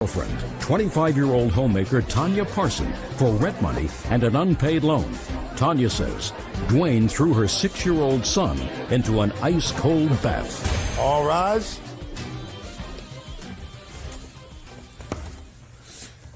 Girlfriend, 25-year-old homemaker Tanya Parson, for rent money and an unpaid loan. Tanya says Dwayne threw her 6-year-old son into an ice-cold bath. All rise.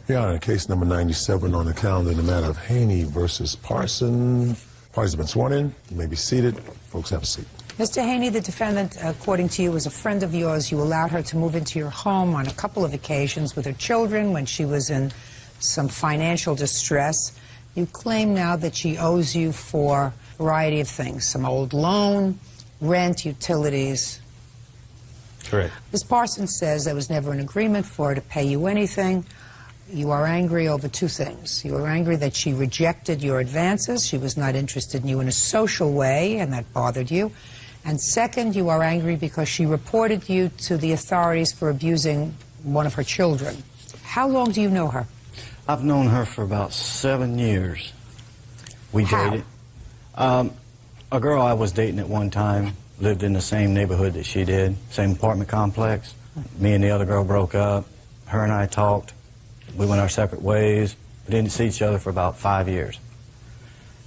Your Honor, case number 97 on the calendar in the matter of Haney versus Parson. Parties have been sworn in. You may be seated. Folks, have a seat. Mr. Haney, the defendant, according to you, was a friend of yours. You allowed her to move into your home on a couple of occasions with her children when she was in some financial distress. You claim now that she owes you for a variety of things, some old loan, rent, utilities. Correct. Ms. Parsons says there was never an agreement for her to pay you anything. You are angry over two things. You are angry that she rejected your advances. She was not interested in you in a social way, and that bothered you. And second, you are angry because she reported you to the authorities for abusing one of her children. How long do you know her? I've known her for about 7 years. We dated. A girl I was dating at one time lived in the same neighborhood that she did, same apartment complex. Me and the other girl broke up. Her and I talked. We went our separate ways. We didn't see each other for about 5 years.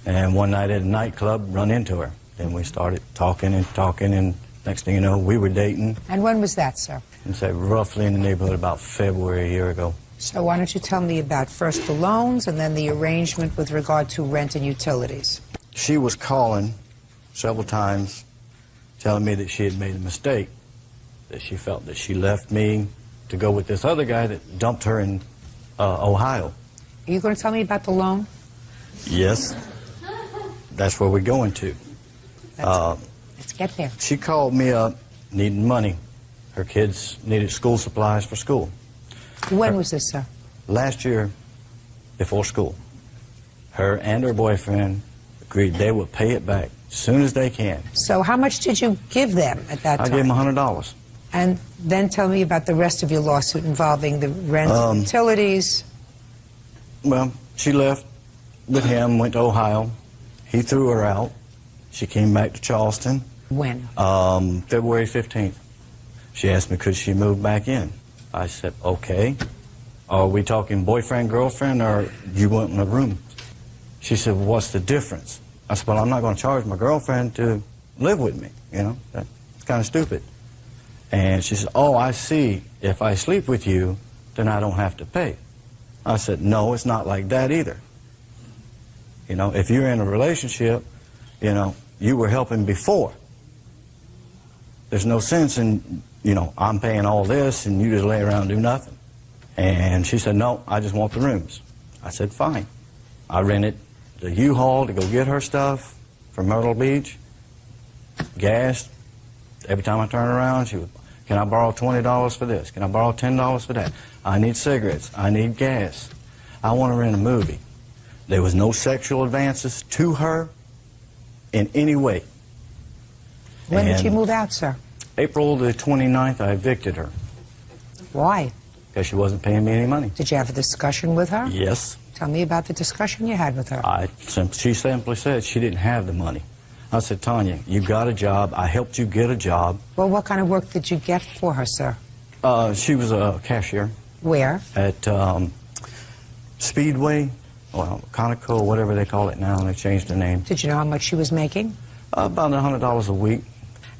And one night at a nightclub, run into her. Then we started talking, and next thing you know, we were dating. And when was that, sir? And say roughly in the neighborhood about February a year ago. So why don't you tell me about first the loans and then the arrangement with regard to rent and utilities? She was calling several times telling me that she had made a mistake, that she felt that she left me to go with this other guy that dumped her in Ohio. Are you going to tell me about the loan? Yes. That's where we're going to. Let's get there. She called me up needing money. Her kids needed school supplies for school. When was this, sir? Last year, before school. Her and her boyfriend agreed they would pay it back as soon as they can. So how much did you give them at that time? I gave them $100. And then tell me about the rest of your lawsuit involving the rent and utilities. Well, she left with him, went to Ohio. He threw her out. She came back to Charleston. When? February 15th. She asked me could she move back in. I said, okay. Are we talking boyfriend, girlfriend, or you want in a room? She said, well, what's the difference? I said, well, I'm not going to charge my girlfriend to live with me. You know, that's kind of stupid. And she said, oh, I see. If I sleep with you, then I don't have to pay. I said, no, it's not like that either. You know, if you're in a relationship, you know, you were helping before. There's no sense in, you know, I'm paying all this and you just lay around and do nothing. And she said, no, I just want the rooms. I said, fine. I rented the U-Haul to go get her stuff from Myrtle Beach, gas. Every time I turn around, she would, can I borrow $20 for this? Can I borrow $10 for that? I need cigarettes. I need gas. I want to rent a movie. There was no sexual advances to her in any way. When did she move out, sir? April the 29th, I evicted her. Why? Because she wasn't paying me any money. Did you have a discussion with her? Yes. Tell me about the discussion you had with her. She simply said she didn't have the money. I said, Tanya, you got a job. I helped you get a job. Well, what kind of work did you get for her, sir? She was a cashier. Where? At Speedway, well, Conoco, whatever they call it now. They changed the name. Did you know how much she was making? About $100 a week.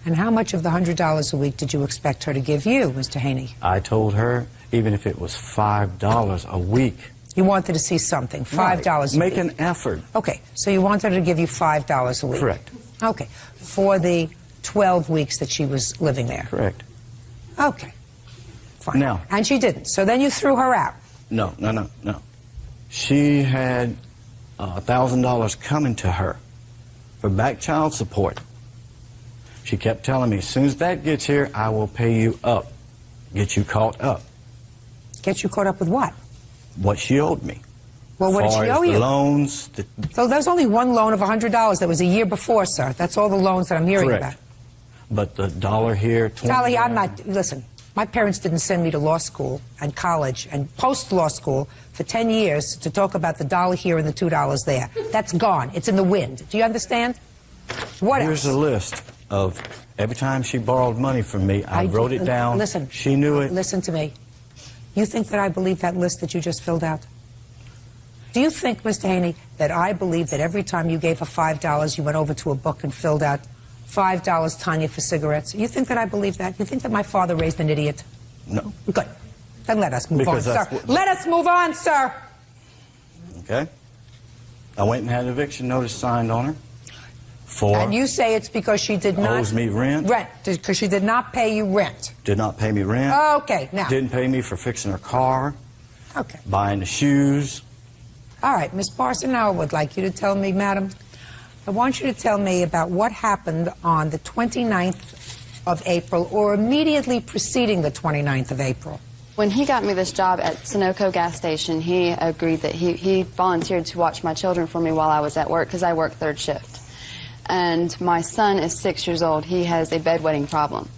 And how much of the $100 a week did you expect her to give you, Mr. Haney? I told her, even if it was $5 a week. You wanted to see something, $5 right. a week. Make an effort. Okay, so you wanted her to give you $5 a week. Correct. Okay, for the 12 weeks that she was living there. Correct. Okay, fine. Now. And she didn't, so then you threw her out. No. She had $1,000 coming to her for back child support. She kept telling me, as soon as that gets here, I will pay you up, get you caught up. Get you caught up with what? What she owed me. Well, what did she owe you? The loans. So there's only one loan of $100 that was a year before, sir. That's all the loans that I'm hearing Correct. about. But the dollar here, 20. Tally, I'm not, listen, my parents didn't send me to law school and college and post-law school for 10 years to talk about the dollar here and the $2 there. That's gone. It's in the wind. Do you understand? What Here's else? a list of every time she borrowed money from me, I wrote it down. Listen. She knew it. Listen to me. You think that I believe that list that you just filled out? Do you think, Mr. Haney, that I believe that every time you gave her $5, you went over to a book and filled out $5, Tanya, for cigarettes? You think that I believe that? You think that my father raised an idiot? No. Good. Then let us move on, Because sir. that's Let us move on, sir. Okay. I went and had an eviction notice signed on her. And you say it's because she did not... Owes me rent. Rent. Because she did not pay you rent. Did not pay me rent. Okay, now... Didn't pay me for fixing her car. Okay. Buying the shoes. All right, Miss Parson, now I would like you to tell me, madam, I want you to tell me about what happened on the 29th of April or immediately preceding the 29th of April. When he got me this job at Sunoco gas station, he agreed that he volunteered to watch my children for me while I was at work because I work third shift. And my son is 6 years old. He has a bedwetting problem.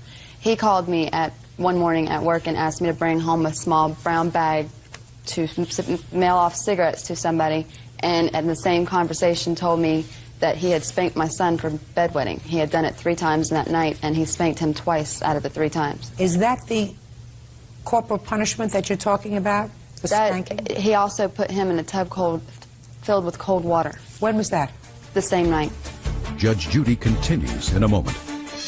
He called me one morning at work and asked me to bring home a small brown bag to mail off cigarettes to somebody, and in the same conversation told me that he had spanked my son for bedwetting. He had done it 3 times in that night, and he spanked him twice out of the 3 times. Is that the corporal punishment that you're talking about? The spanking? He also put him in a tub filled with cold water. When was that? The same night. Judge Judy continues in a moment.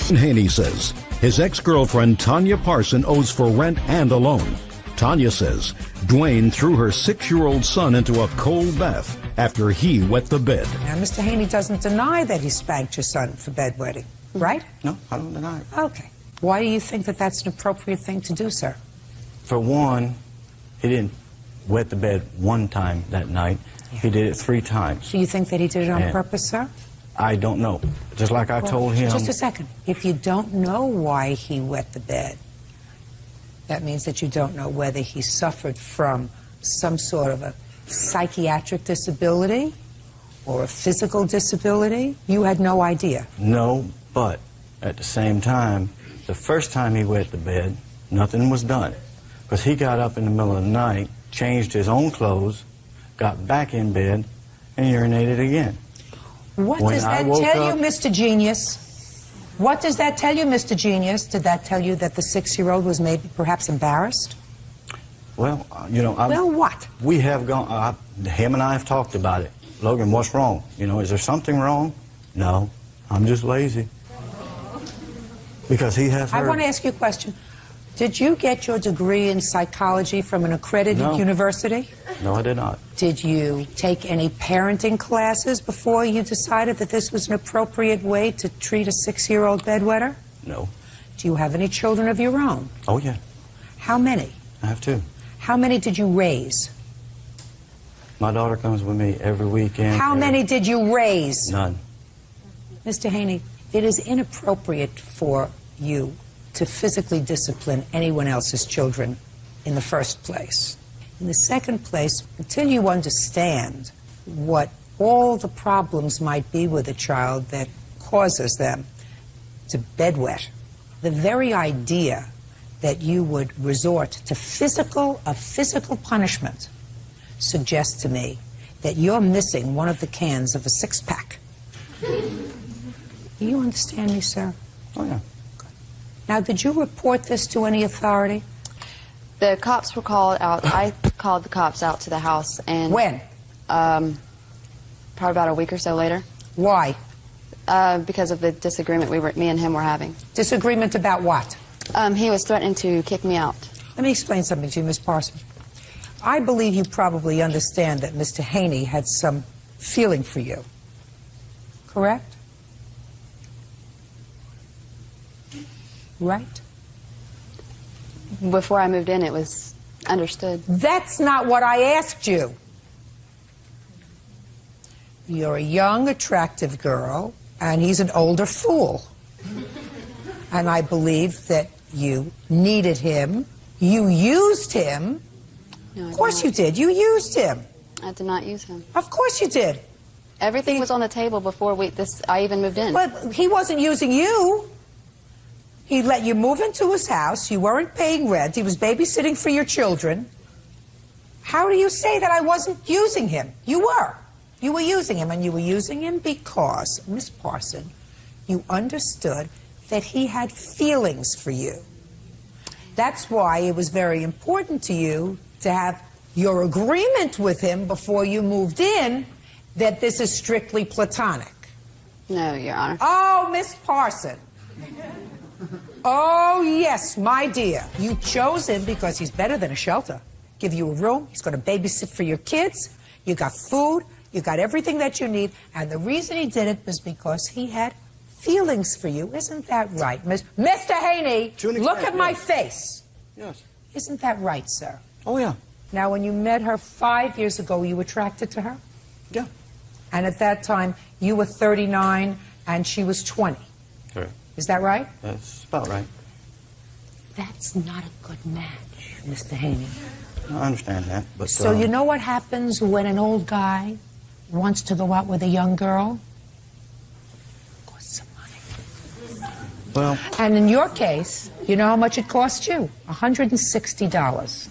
Haney says his ex-girlfriend Tanya Parson owes for rent and a loan. Tanya says Dwayne threw her 6-year-old son into a cold bath after he wet the bed. Now, Mr. Haney doesn't deny that he spanked your son for bedwetting, right? No, I don't deny it. Okay. Why do you think that that's an appropriate thing to do, sir? For one, he didn't wet the bed 1 time that night. Yeah. He did it 3 times. Do you think that he did it on purpose, sir? I don't know. Just like I told him. Just a second. If you don't know why he wet the bed, that means that you don't know whether he suffered from some sort of a psychiatric disability or a physical disability. You had no idea. No, but at the same time, the first time he wet the bed, nothing was done. Because he got up in the middle of the night, changed his own clothes, got back in bed, and urinated again. What does that tell you, Mr. Genius? What does that tell you, Mr. Genius? Did that tell you that the 6-year-old was maybe perhaps embarrassed? Well, you know... Well, what? We have gone... him and I have talked about it. Logan, what's wrong? You know, is there something wrong? No, I'm just lazy. Because he has heard... I want to ask you a question. Did you get your degree in psychology from an accredited university? No, I did not. Did you take any parenting classes before you decided that this was an appropriate way to treat a 6-year-old bedwetter? No. Do you have any children of your own? Oh, yeah. How many? I have 2. How many did you raise? My daughter comes with me every weekend. How many did you raise? None. Mr. Haney, it is inappropriate for you to physically discipline anyone else's children in the first place. In the second place, until you understand what all the problems might be with a child that causes them to bedwet, the very idea that you would resort to physical punishment suggests to me that you're missing one of the cans of a 6-pack. Do you understand me, sir? Oh, yeah. Now, did you report this to any authority? The cops were called out. I called the cops out to the house. And when? Probably about a week or so later. Why? Because of the disagreement me and him were having. Disagreement about what? He was threatening to kick me out. Let me explain something to you, Miss Parson. I believe you probably understand that Mr. Haney had some feeling for you. Correct? Right? Before I moved in, it was understood. That's not what I asked you. You're a young, attractive girl, and he's an older fool. And I believe that you needed him. You used him. No, of course you did. You used him. I did not use him. Of course you did. Everything was on the table before I even moved in. But he wasn't using you. He let you move into his house. You weren't paying rent. He was babysitting for your children. How do you say that I wasn't using him? You were. You were using him, and you were using him because, Miss Parson, you understood that he had feelings for you. That's why it was very important to you to have your agreement with him before you moved in that this is strictly platonic. No, Your Honor. Oh, Miss Parson. Oh, yes, my dear. You chose him because he's better than a shelter. Give you a room, he's going to babysit for your kids, you got food, you got everything that you need, and the reason he did it was because he had feelings for you. Isn't that right, Mr. Haney? Look at my face. Yes. Isn't that right, sir? Oh, yeah. Now, when you met her 5 years ago, were you attracted to her? Yeah. And at that time, you were 39 and she was 20. Correct. Is that right? That's about right. That's not a good match, Mr. Haney. I understand that, but... So you know what happens when an old guy wants to go out with a young girl? Costs some money. Well... And in your case, you know how much it cost you? $160.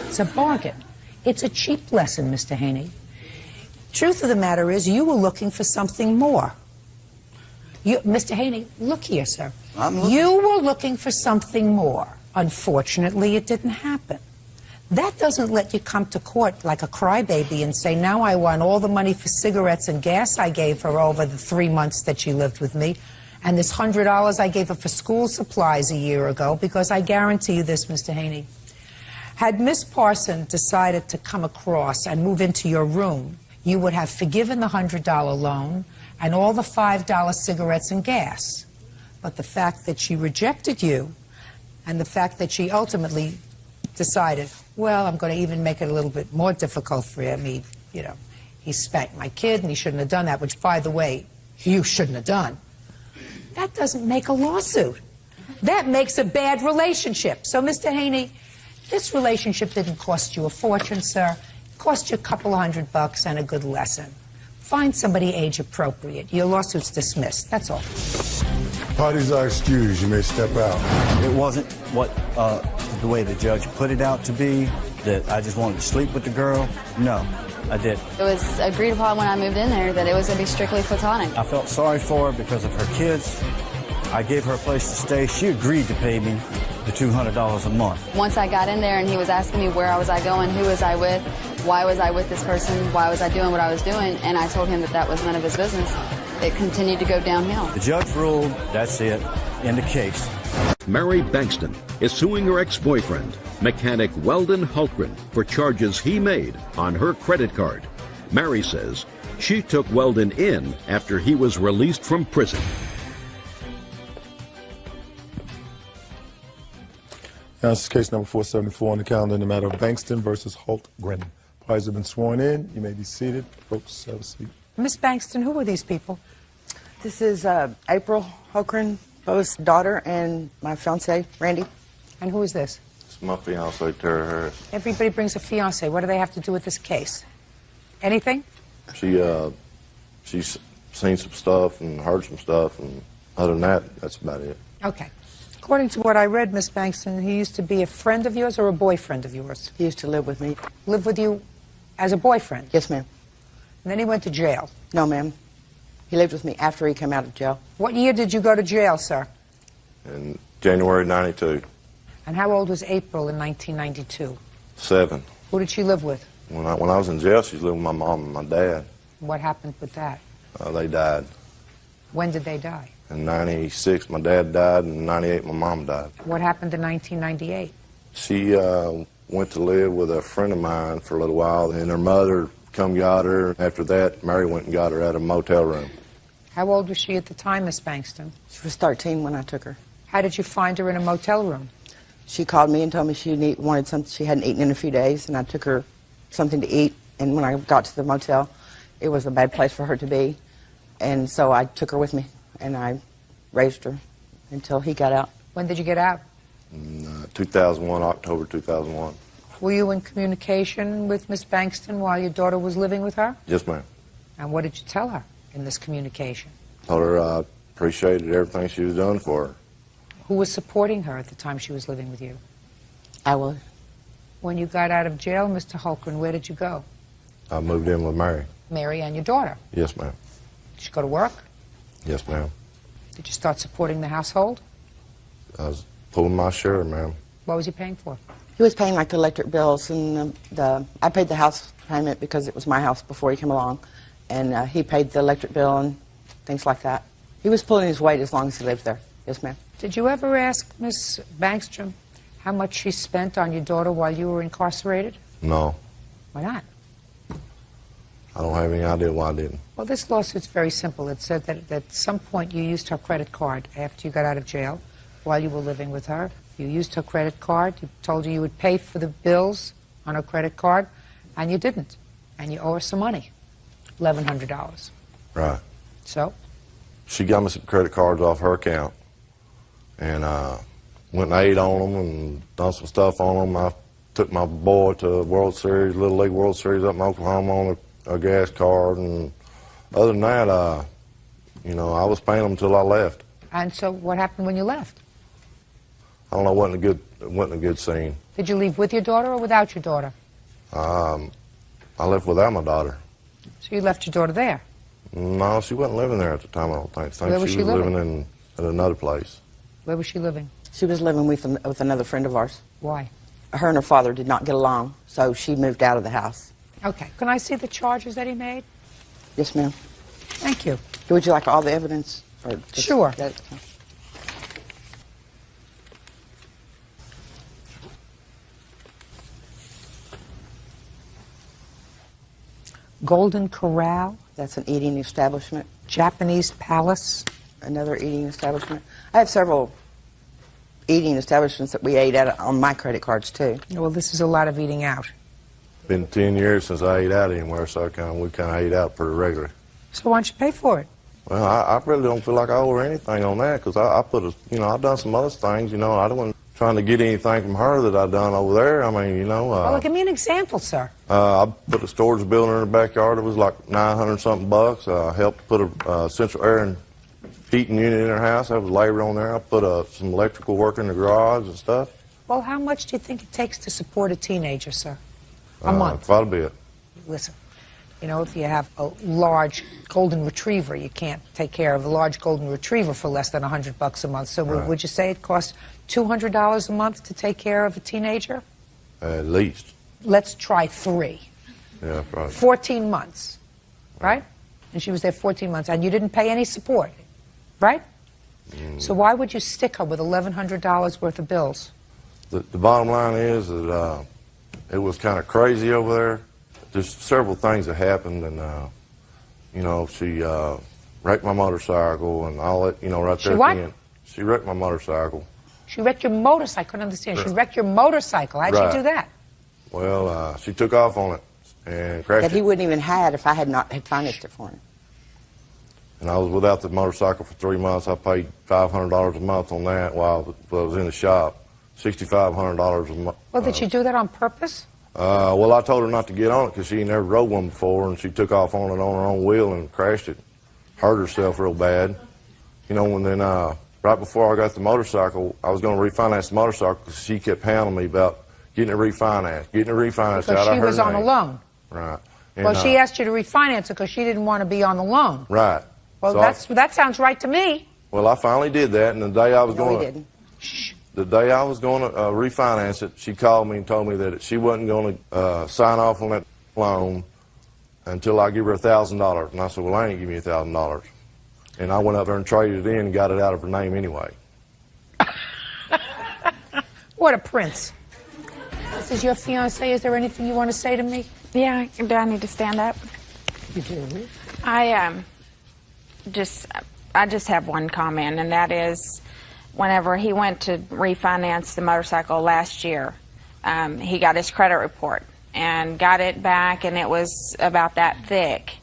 It's a bargain. It's a cheap lesson, Mr. Haney. Truth of the matter is, you were looking for something more. Mr. Haney, look here, sir. You were looking for something more. Unfortunately, it didn't happen. That doesn't let you come to court like a crybaby and say, now I want all the money for cigarettes and gas I gave her over the 3 months that she lived with me, and this $100 I gave her for school supplies a year ago, because I guarantee you this, Mr. Haney. Had Miss Parson decided to come across and move into your room, you would have forgiven the $100 loan and all the $5 cigarettes and gas. But the fact that she rejected you, and the fact that she ultimately decided, well, I'm going to even make it a little bit more difficult for him. He spanked my kid, and he shouldn't have done that, which, by the way, you shouldn't have done. That doesn't make a lawsuit. That makes a bad relationship. So, Mr. Haney, this relationship didn't cost you a fortune, sir. It cost you a couple $100 and a good lesson. Find somebody age appropriate. Your lawsuit's dismissed. That's all. Parties are excused. You may step out. It wasn't what the way the judge put it out to be, that I just wanted to sleep with the girl. No, I didn't. It was agreed upon when I moved in there that it was going to be strictly platonic. I felt sorry for her because of her kids. I gave her a place to stay. She agreed to pay me the $200 a month. Once I got in there and he was asking me where was I going, who was I with, why was I with this person, why was I doing what I was doing, and I told him that that was none of his business. It continued to go downhill. The judge ruled, that's it, in the case. Mary Bankston is suing her ex-boyfriend, mechanic Weldon Hultgren, for charges he made on her credit card. Mary says she took Weldon in after he was released from prison. Now, this is case number 474 on the calendar in the matter of Bankston versus Hultgren. Parties have been sworn in. You may be seated. Folks, have a seat. Miss Bankston, who are these people? This is April Hultgren, Bo's daughter, and my fiance, Randy. And who is this? It's my fiance, Tara Harris. Everybody brings a fiance. What do they have to do with this case? Anything? She's seen some stuff and heard some stuff, and other than that, that's about it. Okay. According to what I read, Miss Bankston, he used to be a friend of yours or a boyfriend of yours? He used to live with me. Live with you as a boyfriend? Yes, ma'am. And then he went to jail? No, ma'am. He lived with me after he came out of jail. What year did you go to jail, sir? In January '92. And how old was April in 1992? 7. Who did she live with? When I was in jail, she was living with my mom and my dad. What happened with that? They died. When did they die? In '96, my dad died, and in '98, my mom died. What happened in 1998? She went to live with a friend of mine for a little while, and her mother come got her. After that, Mary went and got her out of a motel room. How old was she at the time, Miss Bankston? She was 13 when I took her. How did you find her in a motel room? She called me and told me she wanted something. She hadn't eaten in a few days, and I took her something to eat. And when I got to the motel, it was a bad place for her to be. And so I took her with me, and I raised her until he got out. When did you get out? In 2001, October 2001. Were you in communication with Miss Bankston while your daughter was living with her? Yes, ma'am. And what did you tell her in this communication? Told her I appreciated everything she was doing for her. Who was supporting her at the time she was living with you? I was. When you got out of jail, Mr. Hultgren, where did you go? I moved in with Mary. Mary and your daughter. Yes, ma'am. Did you go to work? Yes, ma'am. Did you start supporting the household? I was pulling my share, ma'am. What was he paying for? He was paying like the electric bills, and I paid the house payment because it was my house before he came along, and he paid the electric bill and things like that. He was pulling his weight as long as he lived there. Yes, ma'am. Did you ever ask Miss Bankstrom how much she spent on your daughter while you were incarcerated? No. Why not? I don't have any idea why I didn't. Well, this lawsuit's very simple. It said that at some point you used her credit card after you got out of jail while you were living with her. You used her credit card. You told her you would pay for the bills on her credit card, and you didn't. And you owe her some money, $1,100. Right. So? She got me some credit cards off her account, and went and ate on them and done some stuff on them. I took my boy to World Series, Little League World Series up in Oklahoma on a gas card, and other than that, you know, I was paying them until I left. And so what happened when you left? I don't know, it wasn't a good scene. Did you leave with your daughter or without your daughter? I left without my daughter. So you left your daughter there? No, she wasn't living there at the time, I don't think. Where was she living in another place. Where was she living? She was living with another friend of ours. Why? Her and her father did not get along, so she moved out of the house. Okay. Can I see the charges that he made? Yes, ma'am. Thank you. Would you like all the evidence? Or just Sure. that? Golden Corral, That's an eating establishment. Japanese Palace. Another eating establishment. I have several eating establishments that we ate at on my credit cards, too. Well, this is a lot of eating out. Been 10 years since I ate out anywhere, so we kind of ate out pretty regularly. So why don't you pay for it? Well, I really don't feel like I owe her anything on that, because I've done some other things, you know. I wasn't trying to get anything from her that I've done over there. I mean, you know. Well, give me an example, sir. I put a storage building in the backyard. It was like $900-something bucks. I helped put a central air and heating unit in her house. That was labor on there. I put some electrical work in the garage and stuff. Well, how much do you think it takes to support a teenager, sir? A month? Quite a bit. Listen, you know, if you have a large golden retriever, you can't take care of a large golden retriever for less than $100 a month. So Right. would you say it costs $200 a month to take care of a teenager? At least. Let's try 3. Yeah, probably. 14 months, right? And she was there 14 months, and you didn't pay any support, right? So why would you stick her with $1,100 worth of bills? The bottom line is that it was kind of crazy over there. There's several things that happened, and, you know, she wrecked my motorcycle and all that, you know, right there She what? at the end. She wrecked my motorcycle. She wrecked your motorcycle. I couldn't understand. She wrecked your motorcycle. How'd Right. she do that? Well, she took off on it and crashed That he it. wouldn't even had if I had not had financed it for him. And I was without the motorcycle for 3 months. I paid $500 a month on that while I was in the shop. $6,500 a month. Well, did she do that on purpose? Well, I told her not to get on it because she never rode one before, and she took off on it on her own wheel and crashed it. Hurt herself real bad. You know, and then right before I got the motorcycle, I was going to refinance the motorcycle because she kept hounding me about getting it refinanced, Because out of she her was on a name. loan. Right. And, Well, she asked you to refinance it because she didn't want to be on the loan. Right. Well, So that sounds right to me. Well, I finally did that, and the day I was No, going he to... didn't. The day I was going to refinance it, she called me and told me that she wasn't going to sign off on that loan until I give her $1,000. And I said, well, I ain't give you $1,000. And I went up there and traded it in and got it out of her name anyway. What a prince. This is your fiancé. Is there anything you want to say to me? Yeah, do I need to stand up? You do. I just have one comment, and that is whenever he went to refinance the motorcycle last year, he got his credit report and got it back, and it was about that thick,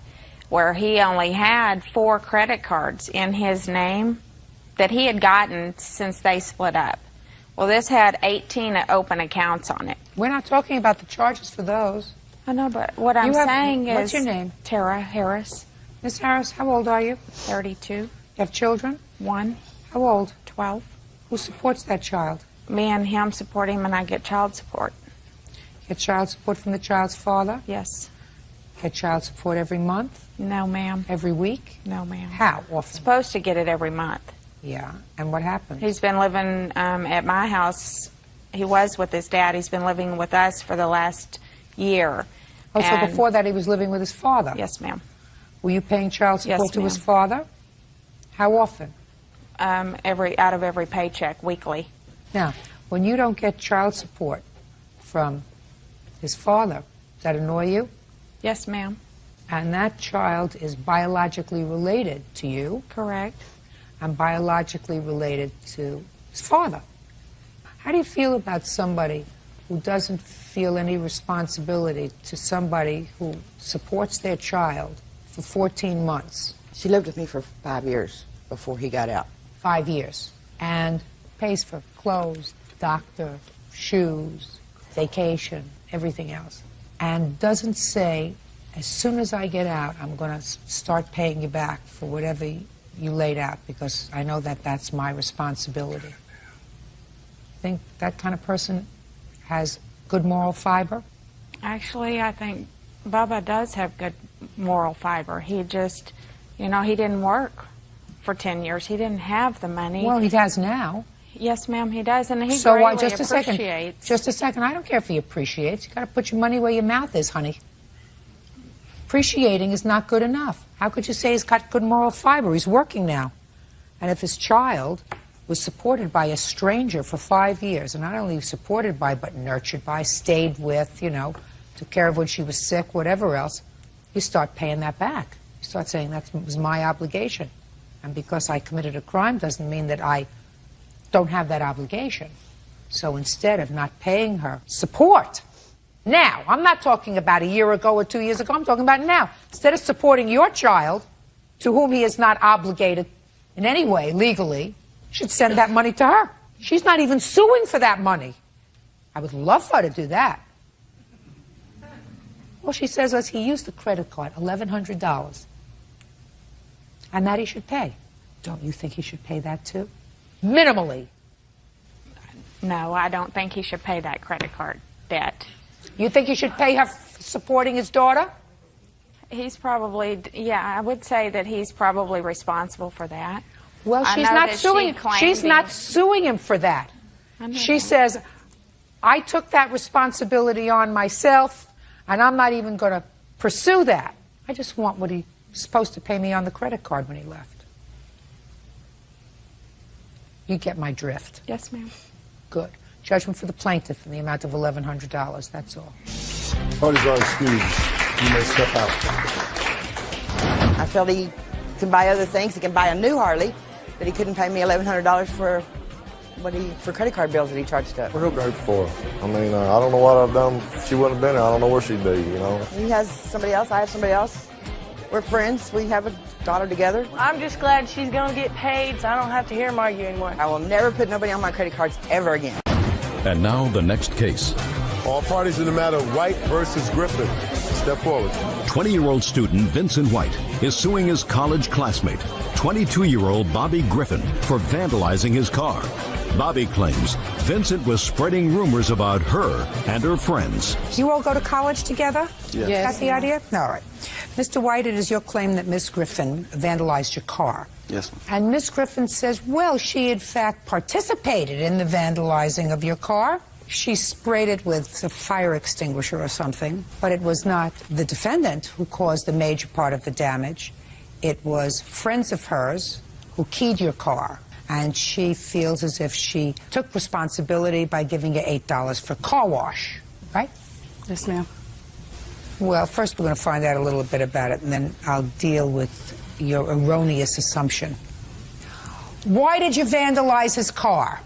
where he only had 4 credit cards in his name that he had gotten since they split up. Well, this had 18 open accounts on it. We're not talking about the charges for those. I know, but what I'm saying is... What's your name? Tara Harris, Miss Harris, how old are you? 32, You have children? 1, How old? 12. Who supports that child? Me and him support him, and I get child support. Get child support from the child's father? Yes. Get child support every month? No, ma'am. Every week? No, ma'am. How often? Supposed to get it every month. Yeah. And what happens? He's been living at my house He was with his dad. He's been living with us for the last year. Oh, so before that he was living with his father? Yes, ma'am. Were you paying child support Yes, to his ma'am. father? How often? Out of every paycheck, weekly. Now, when you don't get child support from his father, does that annoy you? Yes, ma'am. And that child is biologically related to you. Correct. And biologically related to his father. How do you feel about somebody who doesn't feel any responsibility to somebody who supports their child for 14 months? She lived with me for 5 years before he got out. 5 years. And pays for clothes, doctor, shoes, vacation, everything else. And doesn't say, as soon as I get out, I'm going to start paying you back for whatever you laid out, because I know that that's my responsibility. Think that kind of person has good moral fiber? Actually, I think Bubba does have good moral fiber. He just, he didn't work for 10 years. He didn't have the money. Well, he does now. Yes, ma'am, he does, and he So greatly just a second. appreciates. Just a second. I don't care if he appreciates. You got to put your money where your mouth is, honey. Appreciating is not good enough. How could you say he's got good moral fiber? He's working now. And if his child was supported by a stranger for 5 years, and not only supported by, but nurtured by, stayed with, took care of when she was sick, whatever else, you start paying that back. You start saying that was my obligation. And because I committed a crime doesn't mean that I don't have that obligation. So instead of not paying her support, now, I'm not talking about a year ago or 2 years ago, I'm talking about now. Instead of supporting your child, to whom he is not obligated in any way legally, you should send that money to her. She's not even suing for that money. I would love for her to do that. All she says was he used the credit card, $1,100, and that he should pay. Don't you think he should pay that too? Minimally. No, I don't think he should pay that credit card debt. You think he should pay her for supporting his daughter? He's probably, I would say that he's probably responsible for that. Well, she's not suing. She's not suing him for that. She says, I took that responsibility on myself, and I'm not even going to pursue that. I just want what he's supposed to pay me on the credit card when he left. You get my drift. Yes, ma'am. Good. Judgment for the plaintiff in the amount of $1,100. That's all. Parties are excused. You may step out. I felt he can buy other things. He can buy a new Harley, but he couldn't pay me $1,100 for credit card bills that he charged up. We're grateful for her. I mean, I don't know what I've done. If she wouldn't have been here, I don't know where she'd be, He has somebody else. I have somebody else. We're friends. We have a daughter together. I'm just glad she's going to get paid so I don't have to hear him argue anymore. I will never put nobody on my credit cards ever again. And now the next case. All parties in the matter, White versus Griffin. Step forward. 20-year-old student Vincent White is suing his college classmate, 22-year-old Bobby Griffin, for vandalizing his car. Bobby claims Vincent was spreading rumors about her and her friends. You all go to college together? Yes. That's the idea? All right. Mr. White, it is your claim that Miss Griffin vandalized your car. Yes, ma'am. And Miss Griffin says, well, she in fact participated in the vandalizing of your car. She sprayed it with a fire extinguisher or something, but it was not the defendant who caused the major part of the damage. It was friends of hers who keyed your car. And she feels as if she took responsibility by giving you $8 for car wash, right? Yes, ma'am. Well, first we're going to find out a little bit about it, and then I'll deal with your erroneous assumption. Why did you vandalize his car?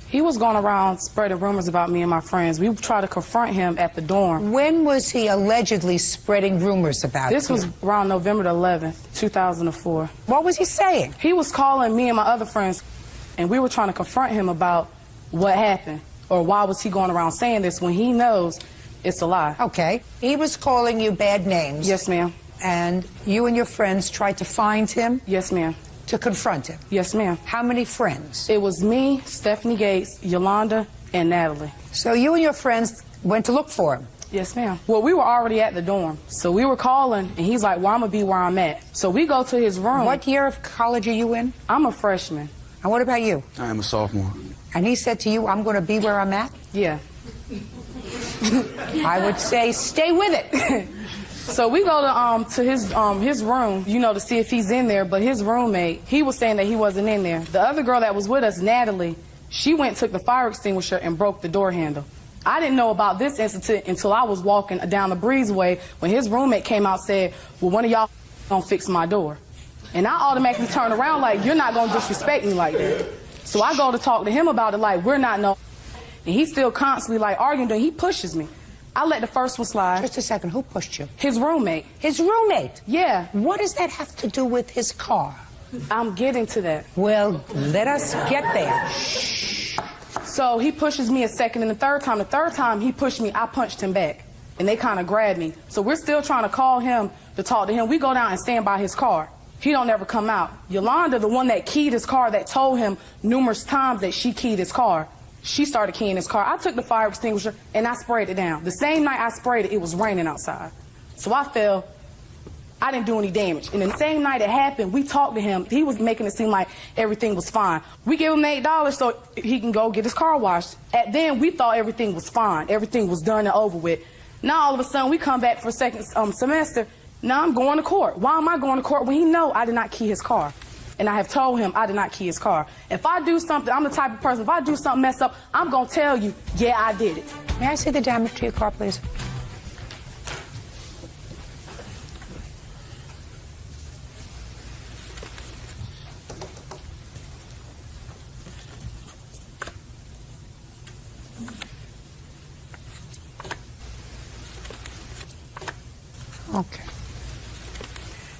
He was going around spreading rumors about me and my friends. We tried to confront him at the dorm. When was he allegedly spreading rumors about you? This was around November the 11th, 2004. What was he saying? He was calling me and my other friends, and we were trying to confront him about what happened, or why was he going around saying this when he knows it's a lie. Okay. He was calling you bad names. Yes, ma'am. And you and your friends tried to find him? Yes, ma'am. To confront him? Yes, ma'am. How many friends? It was me, Stephanie Gates, Yolanda, and Natalie. So you and your friends went to look for him? Yes, ma'am. Well, we were already at the dorm, so we were calling, and he's like, well, I'm going to be where I'm at. So we go to his room. What year of college are you in? I'm a freshman. And what about you? I am a sophomore. And he said to you, I'm going to be where I'm at? Yeah. I would say, stay with it. So we go to his room, you know, to see if he's in there. But his roommate, he was saying that he wasn't in there. The other girl that was with us, Natalie, she went and took the fire extinguisher and broke the door handle. I didn't know about this incident until I was walking down the breezeway when his roommate came out and said, well, one of y'all gonna fix my door. And I automatically turned around like, you're not gonna disrespect me like that. So I go to talk to him about it like, we're not no. And he's still constantly like arguing, and he pushes me. I let the first one slide. Just a second, who pushed you? His roommate. His roommate? Yeah. What does that have to do with his car? I'm getting to that. Well, let us get there. So he pushes me a second, and the third time he pushed me, I punched him back. And they kind of grabbed me. So we're still trying to call him to talk to him. We go down and stand by his car. He don't ever come out. Yolanda, the one that keyed his car, that told him numerous times that she keyed his car, she started keying his car. I took the fire extinguisher and I sprayed it down. The same night I sprayed it, it was raining outside. So I fell. I didn't do any damage. And the same night it happened, we talked to him. He was making it seem like everything was fine. We gave him $8 so he can go get his car washed. At then, we thought everything was fine. Everything was done and over with. Now, all of a sudden, we come back for second semester. Now I'm going to court. Why am I going to court when he know I did not key his car? And I have told him I did not key his car. If I do something, I'm the type of person, if I do something messed up, I'm going to tell you, yeah, I did it. May I see the damage to your car, please? Okay.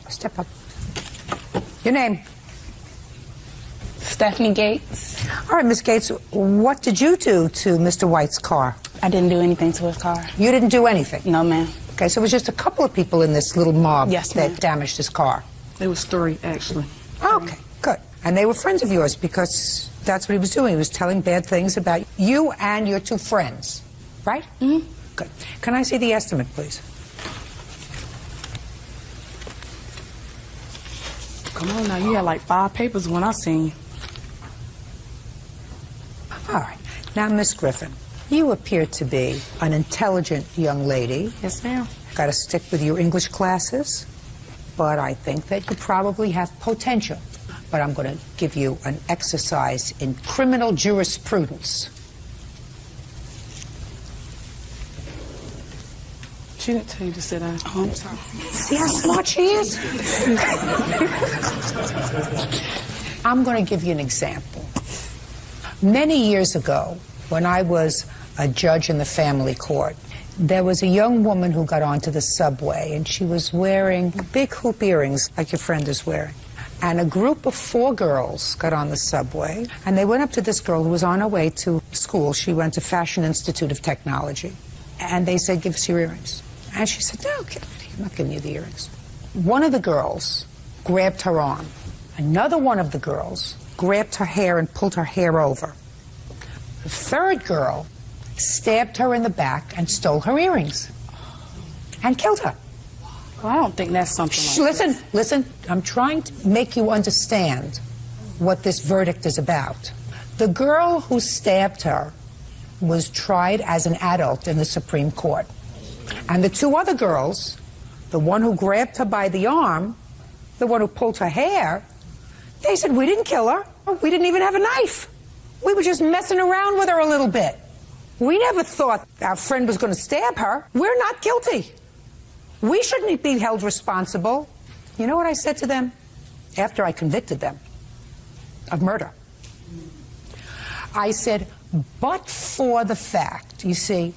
Step up. Your name? Stephanie Gates. All right, Miss Gates, what did you do to Mr. White's car? I didn't do anything to his car. You didn't do anything? No, ma'am. Okay, so it was just a couple of people in this little mob Yes, that ma'am. damaged his car? It was 3, actually. Okay, good. And they were friends of yours because that's what he was doing. He was telling bad things about you and your 2 friends, right? Mm-hmm. Good. Can I see the estimate, please? Come on now, you had like 5 papers when I seen you. All right. Now, Miss Griffin, you appear to be an intelligent young lady. Yes, ma'am. Got to stick with your English classes, but I think that you probably have potential. But I'm going to give you an exercise in criminal jurisprudence. She didn't tell you to sit down. Oh, I'm sorry. See how smart she is? I'm going to give you an example. Many years ago, when I was a judge in the family court, there was a young woman who got onto the subway, and she was wearing big hoop earrings like your friend is wearing. And a group of 4 girls got on the subway, and they went up to this girl who was on her way to school. She went to Fashion Institute of Technology. And they said, give us your earrings. And she said, no, okay, I'm not giving you the earrings. One of the girls grabbed her arm. Another one of the girls grabbed her hair and pulled her hair over. The third girl stabbed her in the back and stole her earrings and killed her. Well, I don't think that's something like Listen, I'm trying to make you understand what this verdict is about. The girl who stabbed her was tried as an adult in the Supreme Court. And the 2 other girls, the one who grabbed her by the arm, the one who pulled her hair, they said, we didn't kill her. We didn't even have a knife. We were just messing around with her a little bit. We never thought our friend was going to stab her. We're not guilty. We shouldn't be held responsible. You know what I said to them after I convicted them of murder? I said, but for the fact, you see,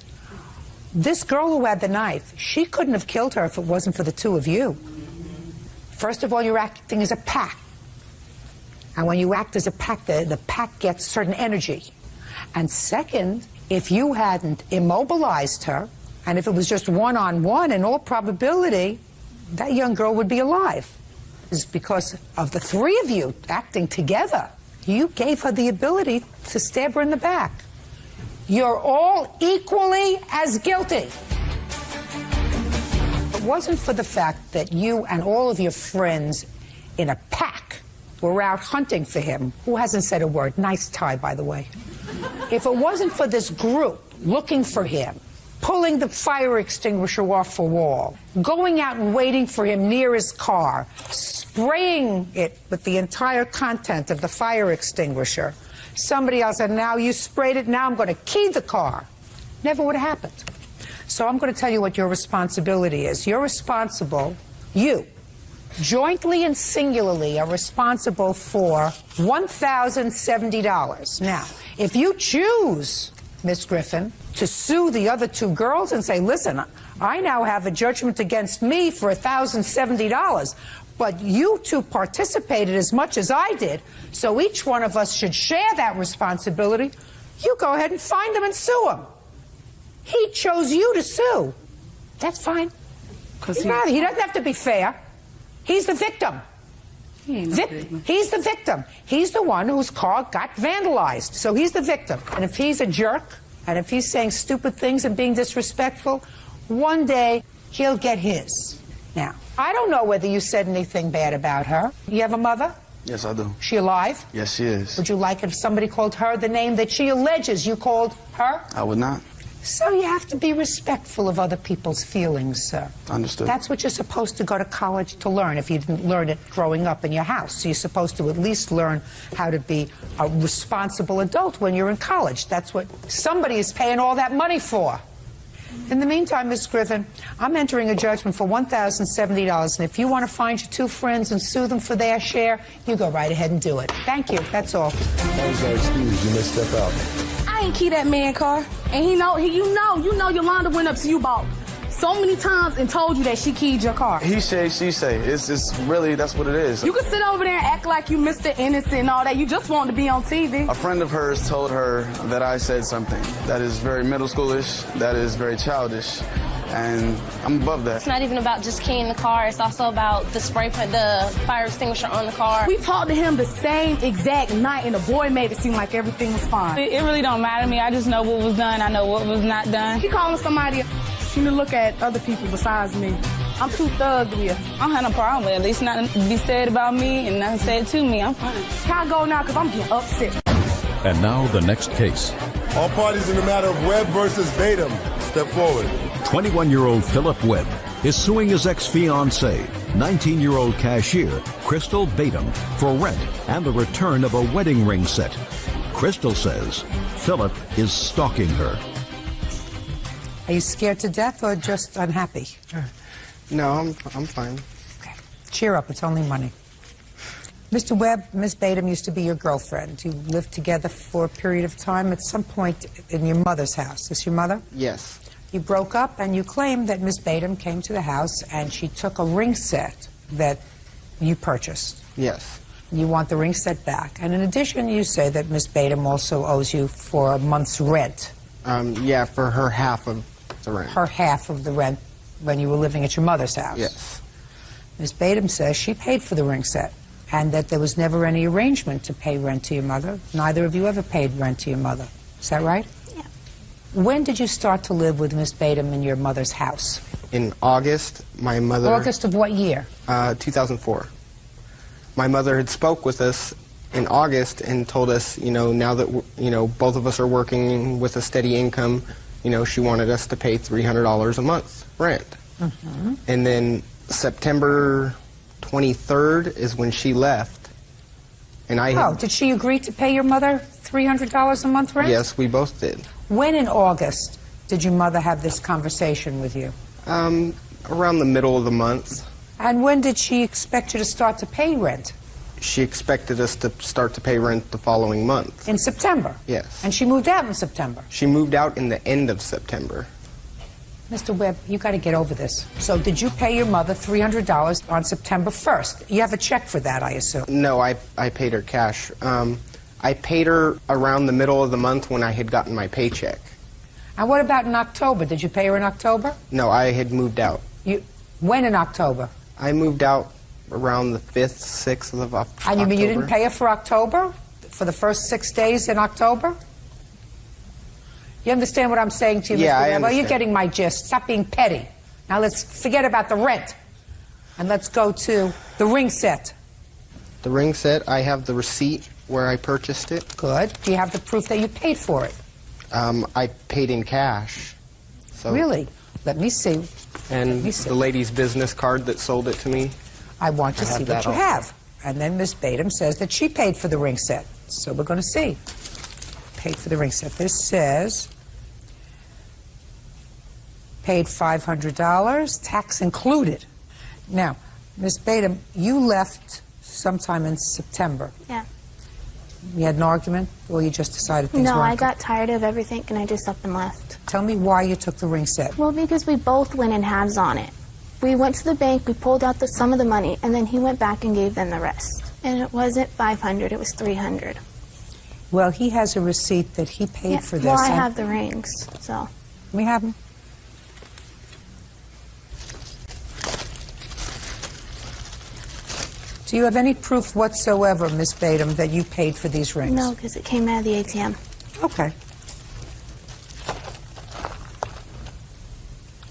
this girl who had the knife, she couldn't have killed her if it wasn't for the 2 of you. First of all, you're acting as a pack. And when you act as a pack, the pack gets certain energy. And second, if you hadn't immobilized her, and if it was just one-on-one, in all probability, that young girl would be alive. It's because of the 3 of you acting together. You gave her the ability to stab her in the back. You're all equally as guilty. If it wasn't for the fact that you and all of your friends in a pack were out hunting for him, who hasn't said a word? Nice tie, by the way. If it wasn't for this group looking for him, pulling the fire extinguisher off a wall, going out and waiting for him near his car, spraying it with the entire content of the fire extinguisher, somebody else said, now you sprayed it, now I'm going to key the car. Never would have happened. So I'm going to tell you what your responsibility is. You're responsible, you, jointly and singularly are responsible for $1,070. Now, if you choose, Miss Griffin, to sue the other two girls and say, listen, I now have a judgment against me for $1,070, but you two participated as much as I did, so each one of us should share that responsibility, you go ahead and find them and sue them. He chose you to sue. That's fine. He doesn't have to be fair. He's the victim. He's the victim. He's the one whose car got vandalized. So he's the victim. And if he's a jerk, and if he's saying stupid things and being disrespectful, one day he'll get his. Now, I don't know whether you said anything bad about her. You have a mother? Yes, I do. She alive? Yes, she is. Would you like it if somebody called her the name that she alleges you called her? I would not. So you have to be respectful of other people's feelings, sir. Understood. That's what you're supposed to go to college to learn if you didn't learn it growing up in your house. So you're supposed to at least learn how to be a responsible adult when you're in college. That's what somebody is paying all that money for. In the meantime, Ms. Griffin, I'm entering a judgment for $1,070, and if you want to find your two friends and sue them for their share, you go right ahead and do it. Thank you. That's all. That was our excuse. You may step out. I ain't key that man car. And you know Yolanda went up to you about so many times and told you that she keyed your car. He say, she say. It's really, that's what it is. You can sit over there and act like you Mr. Innocent and all that. You just want to be on TV. A friend of hers told her that I said something that is very middle schoolish, that is very childish, and I'm above that. It's not even about just keying the car. It's also about the the fire extinguisher on the car. We talked to him the same exact night, and the boy made it seem like everything was fine. It really don't matter to me. I just know what was done. I know what was not done. He calling somebody. You need to look at other people besides me. I'm too thug here. I don't have no problem with it. At least nothing be said about me and nothing said to me. I'm fine. Can I go now? Because I'm getting upset. And now the next case. All parties in the matter of Webb versus Batum, step forward. 21-year-old Philip Webb is suing his ex-fiancée, 19-year-old cashier Crystal Batum, for rent and the return of a wedding ring set. Crystal says Philip is stalking her. Are you scared to death or just unhappy? No, I'm fine. Okay. Cheer up. It's only money. Mr. Webb, Ms. Batum used to be your girlfriend. You lived together for a period of time at some point in your mother's house. Is this your mother? Yes. You broke up and you claimed that Ms. Batum came to the house and she took a ring set that you purchased. Yes. You want the ring set back. And in addition, you say that Ms. Batum also owes you for a month's rent. Yeah, for her half of the rent. Her half of the rent when you were living at your mother's house. Yes. Ms. Batum says she paid for the ring set and that there was never any arrangement to pay rent to your mother. Neither of you ever paid rent to your mother. Is that right? Yeah. When did you start to live with Ms. Batum in your mother's house? In August, my mother... August of what year? 2004. My mother had spoke with us in August and told us, now that, both of us are working with a steady income, she wanted us to pay $300 a month rent. Mm-hmm. And then September 23rd is when she left. And did she agree to pay your mother $300 a month rent? Yes, we both did. When in August did your mother have this conversation with you? Around the middle of the month. And when did she expect you to start to pay rent? She expected us to start to pay rent the following month. In September? Yes. And she moved out in September? She moved out in the end of September. Mr. Webb, you got to get over this. So did you pay your mother $300 on September 1st? You have a check for that, I assume? No, I paid her cash. I paid her around the middle of the month when I had gotten my paycheck. And what about in October? Did you pay her in October? No, I had moved out. When in October? I moved out around the 5th, 6th of October. And you mean you didn't pay her for October? For the first 6 days in October? You understand what I'm saying to you, Yeah, Mr. I Webb? understand. You're getting my gist. Stop being petty. Now let's forget about the rent. And let's go to the ring set. The ring set, I have the receipt where I purchased it. Good. Do you have the proof that you paid for it? I paid in cash. So, Really? Let me see. And the lady's business card that sold it to me. I want to I have see what that you also. have. And then Miss Badum says that she paid for the ring set. So we're going to see. Paid for the ring set. This says paid $500, tax included. Now, Miss Badum, you left sometime in September. Yeah. You had an argument, or you just decided things No, weren't I got tired of everything and I just up and left. Tell me why you took the ring set. Well, because we both went in halves on it. We went to the bank, we pulled out some of the money, and then he went back and gave them the rest. And it wasn't $500, it was $300. Well, he has a receipt that he paid for this. Well, I have the rings, so. We have them. Do you have any proof whatsoever, Miss Badum, that you paid for these rings? No, because it came out of the ATM. Okay.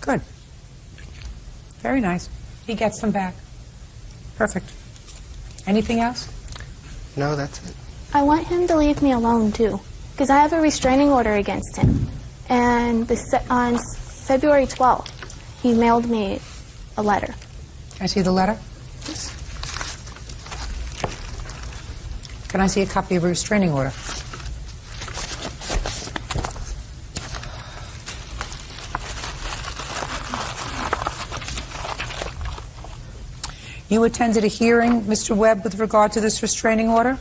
Good. Very nice. He gets them back. Perfect. Anything else? No, that's it. I want him to leave me alone, too, because I have a restraining order against him. And on February 12th, he mailed me a letter. Can I see the letter? Can I see a copy of a restraining order? You attended a hearing, Mr. Webb, with regard to this restraining order?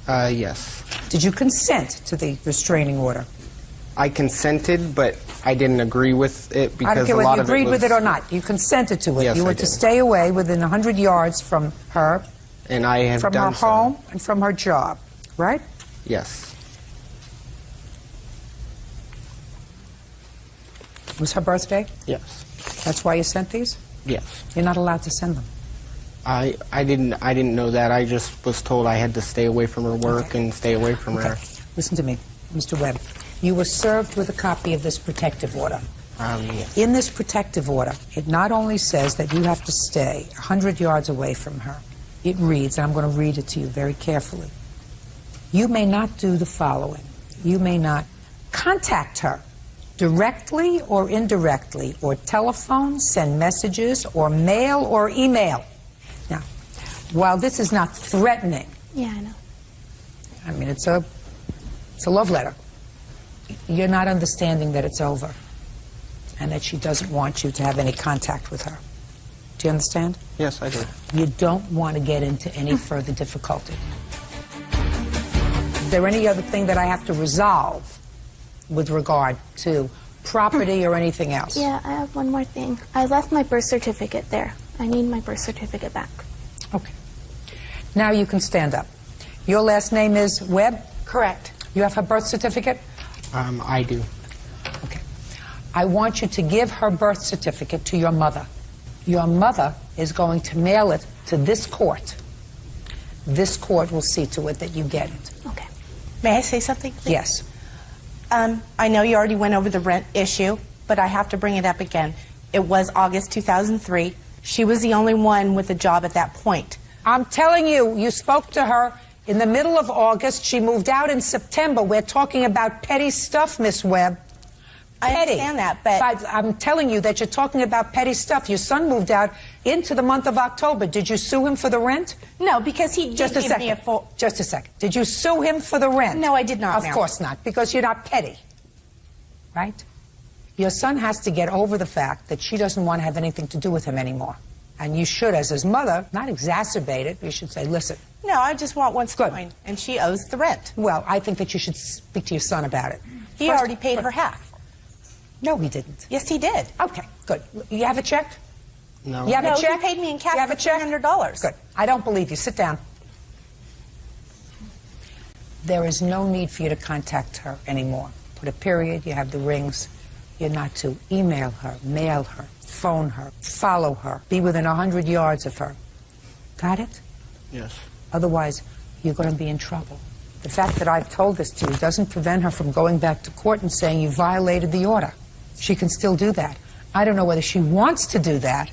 Yes. Did you consent to the restraining order? I consented, but I didn't agree with it because I don't care a whether lot you of agreed it with was, it or not. You consented to it. Yes, you were I to did. stay away within 100 yards from her, and I have from her done so. home, and from her job, right? Yes. It was her birthday? Yes. That's why you sent these? Yes. You're not allowed to send them. I didn't know that. I just was told I had to stay away from her work and stay away from her. Listen to me, Mr. Webb. You were served with a copy of this protective order. Yes. In this protective order, it not only says that you have to stay 100 yards away from her, it reads, and I'm going to read it to you very carefully. You may not do the following. You may not contact her directly or indirectly, or telephone, send messages, or mail or email. Now, while this is not threatening, Yeah, I know. I mean, it's a love letter. You're not understanding that it's over and that she doesn't want you to have any contact with her. Do you understand? Yes, I do. You don't want to get into any further difficulty. Is there any other thing that I have to resolve with regard to property or anything else? Yeah, I have one more thing. I left my birth certificate there. I need my birth certificate back. Okay. Now you can stand up. Your last name is Webb? Correct. You have her birth certificate? I do. Okay. I want you to give her birth certificate to your mother. Your mother is going to mail it to this court. This court will see to it that you get it. Okay. May I say something, please? Yes. I know you already went over the rent issue, but I have to bring it up again. It was August 2003. She was the only one with a job at that point. I'm telling you, you spoke to her in the middle of August. She moved out in September. We're talking about petty stuff, Miss Webb. I Petty. understand that, but I'm telling you that you're talking about petty stuff. Your son moved out into the month of October. Did you sue him for the rent? no, because he Just did a give me a second. full... Just a second. Did you sue him for the rent? No, I did not, Of ma'am. course not, because you're not petty. Right? Your son has to get over the fact that she doesn't want to have anything to do with him anymore. And you should, as his mother, not exacerbate it. You should say, listen. No, I just want what's going, and she owes the rent. Well, I think that you should speak to your son about it. He First- already paid her half. No, he didn't. Yes, he did. Okay, good. You have a check? No. You have No, a he check? paid me in cash You have for a check? $300. Good. I don't believe you. Sit down. There is no need for you to contact her anymore. Put a period. You have the rings. You're not to email her, mail her, phone her, follow her, be within 100 yards of her. Got it? Yes. Otherwise, you're going to be in trouble. The fact that I've told this to you doesn't prevent her from going back to court and saying you violated the order. She can still do that. I don't know whether she wants to do that,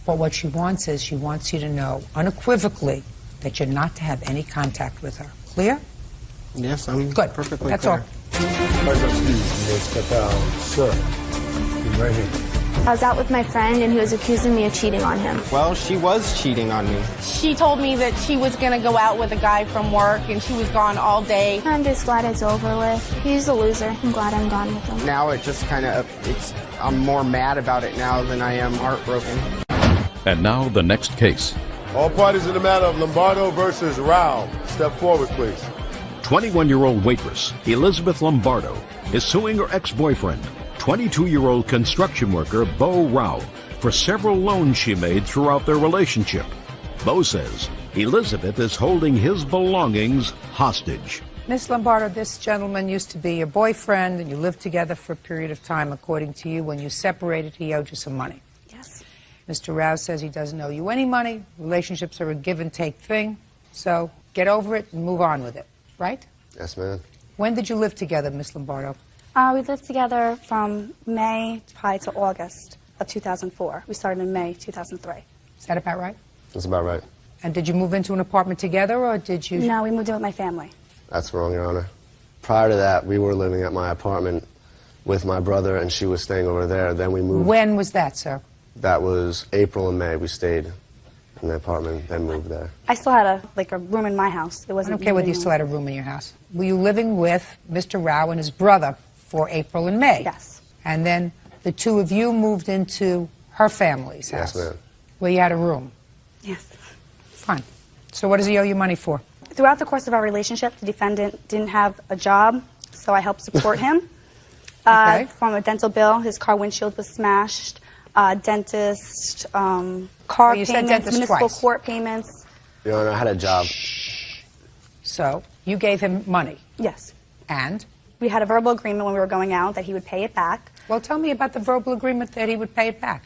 but what she wants is she wants you to know unequivocally that you're not to have any contact with her. Clear? Yes, I'm Good. perfectly That's clear. all. Sir, right here. I was out with my friend and he was accusing me of cheating on him. Well, she was cheating on me. She told me that she was going to go out with a guy from work and she was gone all day. I'm just glad it's over with. He's a loser. I'm glad I'm gone with him. Now it just kind of, I'm more mad about it now than I am heartbroken. And now the next case. All parties in the matter of Lombardo versus Rao. Step forward, please. 21-year-old waitress Elizabeth Lombardo is suing her ex-boyfriend, 22-year-old construction worker Bo Rao, for several loans she made throughout their relationship. Bo says Elizabeth is holding his belongings hostage. Miss Lombardo, this gentleman used to be your boyfriend, and you lived together for a period of time. According to you, when you separated, he owed you some money. Yes. Mr. Rouse says he doesn't owe you any money. Relationships are a give-and-take thing. So get over it and move on with it, right? Yes, ma'am. When did you live together, Miss Lombardo? We lived together from May probably to August of 2004. We started in May 2003. Is that about right? That's about right. And did you move into an apartment together, or did you... No, we moved in with my family. That's wrong, Your Honor. Prior to that, we were living at my apartment with my brother, and she was staying over there. Then we moved. When was that, sir? That was April and May. We stayed in the apartment, then moved there. I still had a room in my house. It I wasn't. don't care whether you still had a room in your house. Were you living with Mr. Rao and his brother for April and May? Yes. And then the two of you moved into her family's house? Yes, ma'am. Where you had a room? Yes. Fine. So what does he owe you money for? Throughout the course of our relationship, the defendant didn't have a job, so I helped support him. Okay. From a dental bill, his car windshield was smashed. Dentist, car you said payments, dentist municipal twice. court payments. Your Honor, I had a job. So you gave him money? Yes. And? We had a verbal agreement when we were going out that he would pay it back. Well, tell me about the verbal agreement that he would pay it back.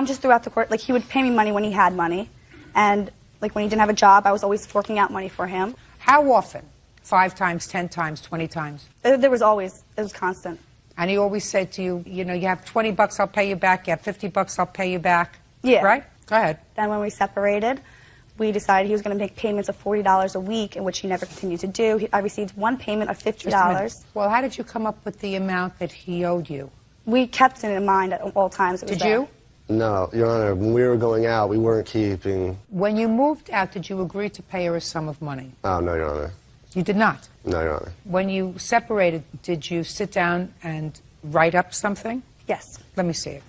Just throughout the court, he would pay me money when he had money, and when he didn't have a job, I was always forking out money for him. How often? 5 times, 10 times, 20 times? There was always, it was constant. And he always said to you, you have $20, I'll pay you back. You have $50, I'll pay you back. Yeah. Right? Go ahead. Then when we separated, we decided he was going to make payments of $40 a week, in which he never continued to do. I received one payment of $50. Just a minute. Well, how did you come up with the amount that he owed you? We kept it in mind at all times. Did you? No, Your Honor, when we were going out, we weren't keeping... When you moved out, did you agree to pay her a sum of money? Oh, no, Your Honor. You did not? No, Your Honor. When you separated, did you sit down and write up something? Yes. Let me see it.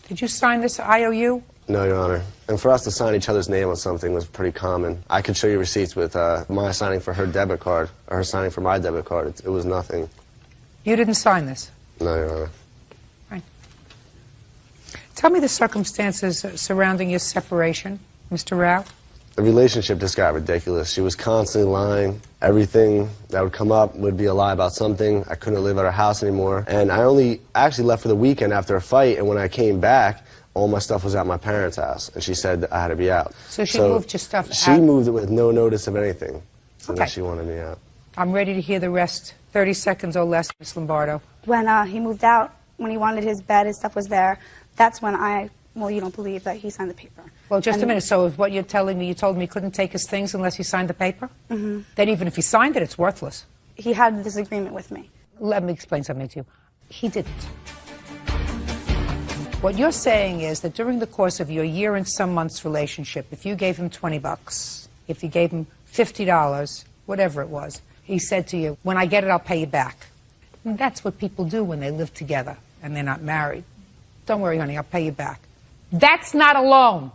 Did you sign this IOU? No, Your Honor. And for us to sign each other's name on something was pretty common. I could show you receipts with my signing for her debit card, or her signing for my debit card. It was nothing. You didn't sign this? No, Your Honor. Right. Tell me the circumstances surrounding your separation, Mr. Rao. The relationship just got ridiculous. She was constantly lying. Everything that would come up would be a lie about something. I couldn't live at her house anymore. And I only actually left for the weekend after a fight, and when I came back, all my stuff was at my parents' house, and she said I had to be out. So she moved your stuff out? She moved it with no notice of anything, so Okay. that she wanted me out. I'm ready to hear the rest. 30 seconds or less, Ms. Lombardo. When he moved out, when he wanted his bed, his stuff was there, that's when you don't believe that he signed the paper. Well, just a minute. So is what you're telling me, you told me he couldn't take his things unless he signed the paper? Mm-hmm. Then even if he signed it, it's worthless. He had this agreement with me. Let me explain something to you. He didn't. What you're saying is that during the course of your year and some months relationship, if you gave him $20, if you gave him $50, whatever it was, he said to you, when I get it, I'll pay you back. And that's what people do when they live together and they're not married. Don't worry, honey, I'll pay you back. That's not a loan.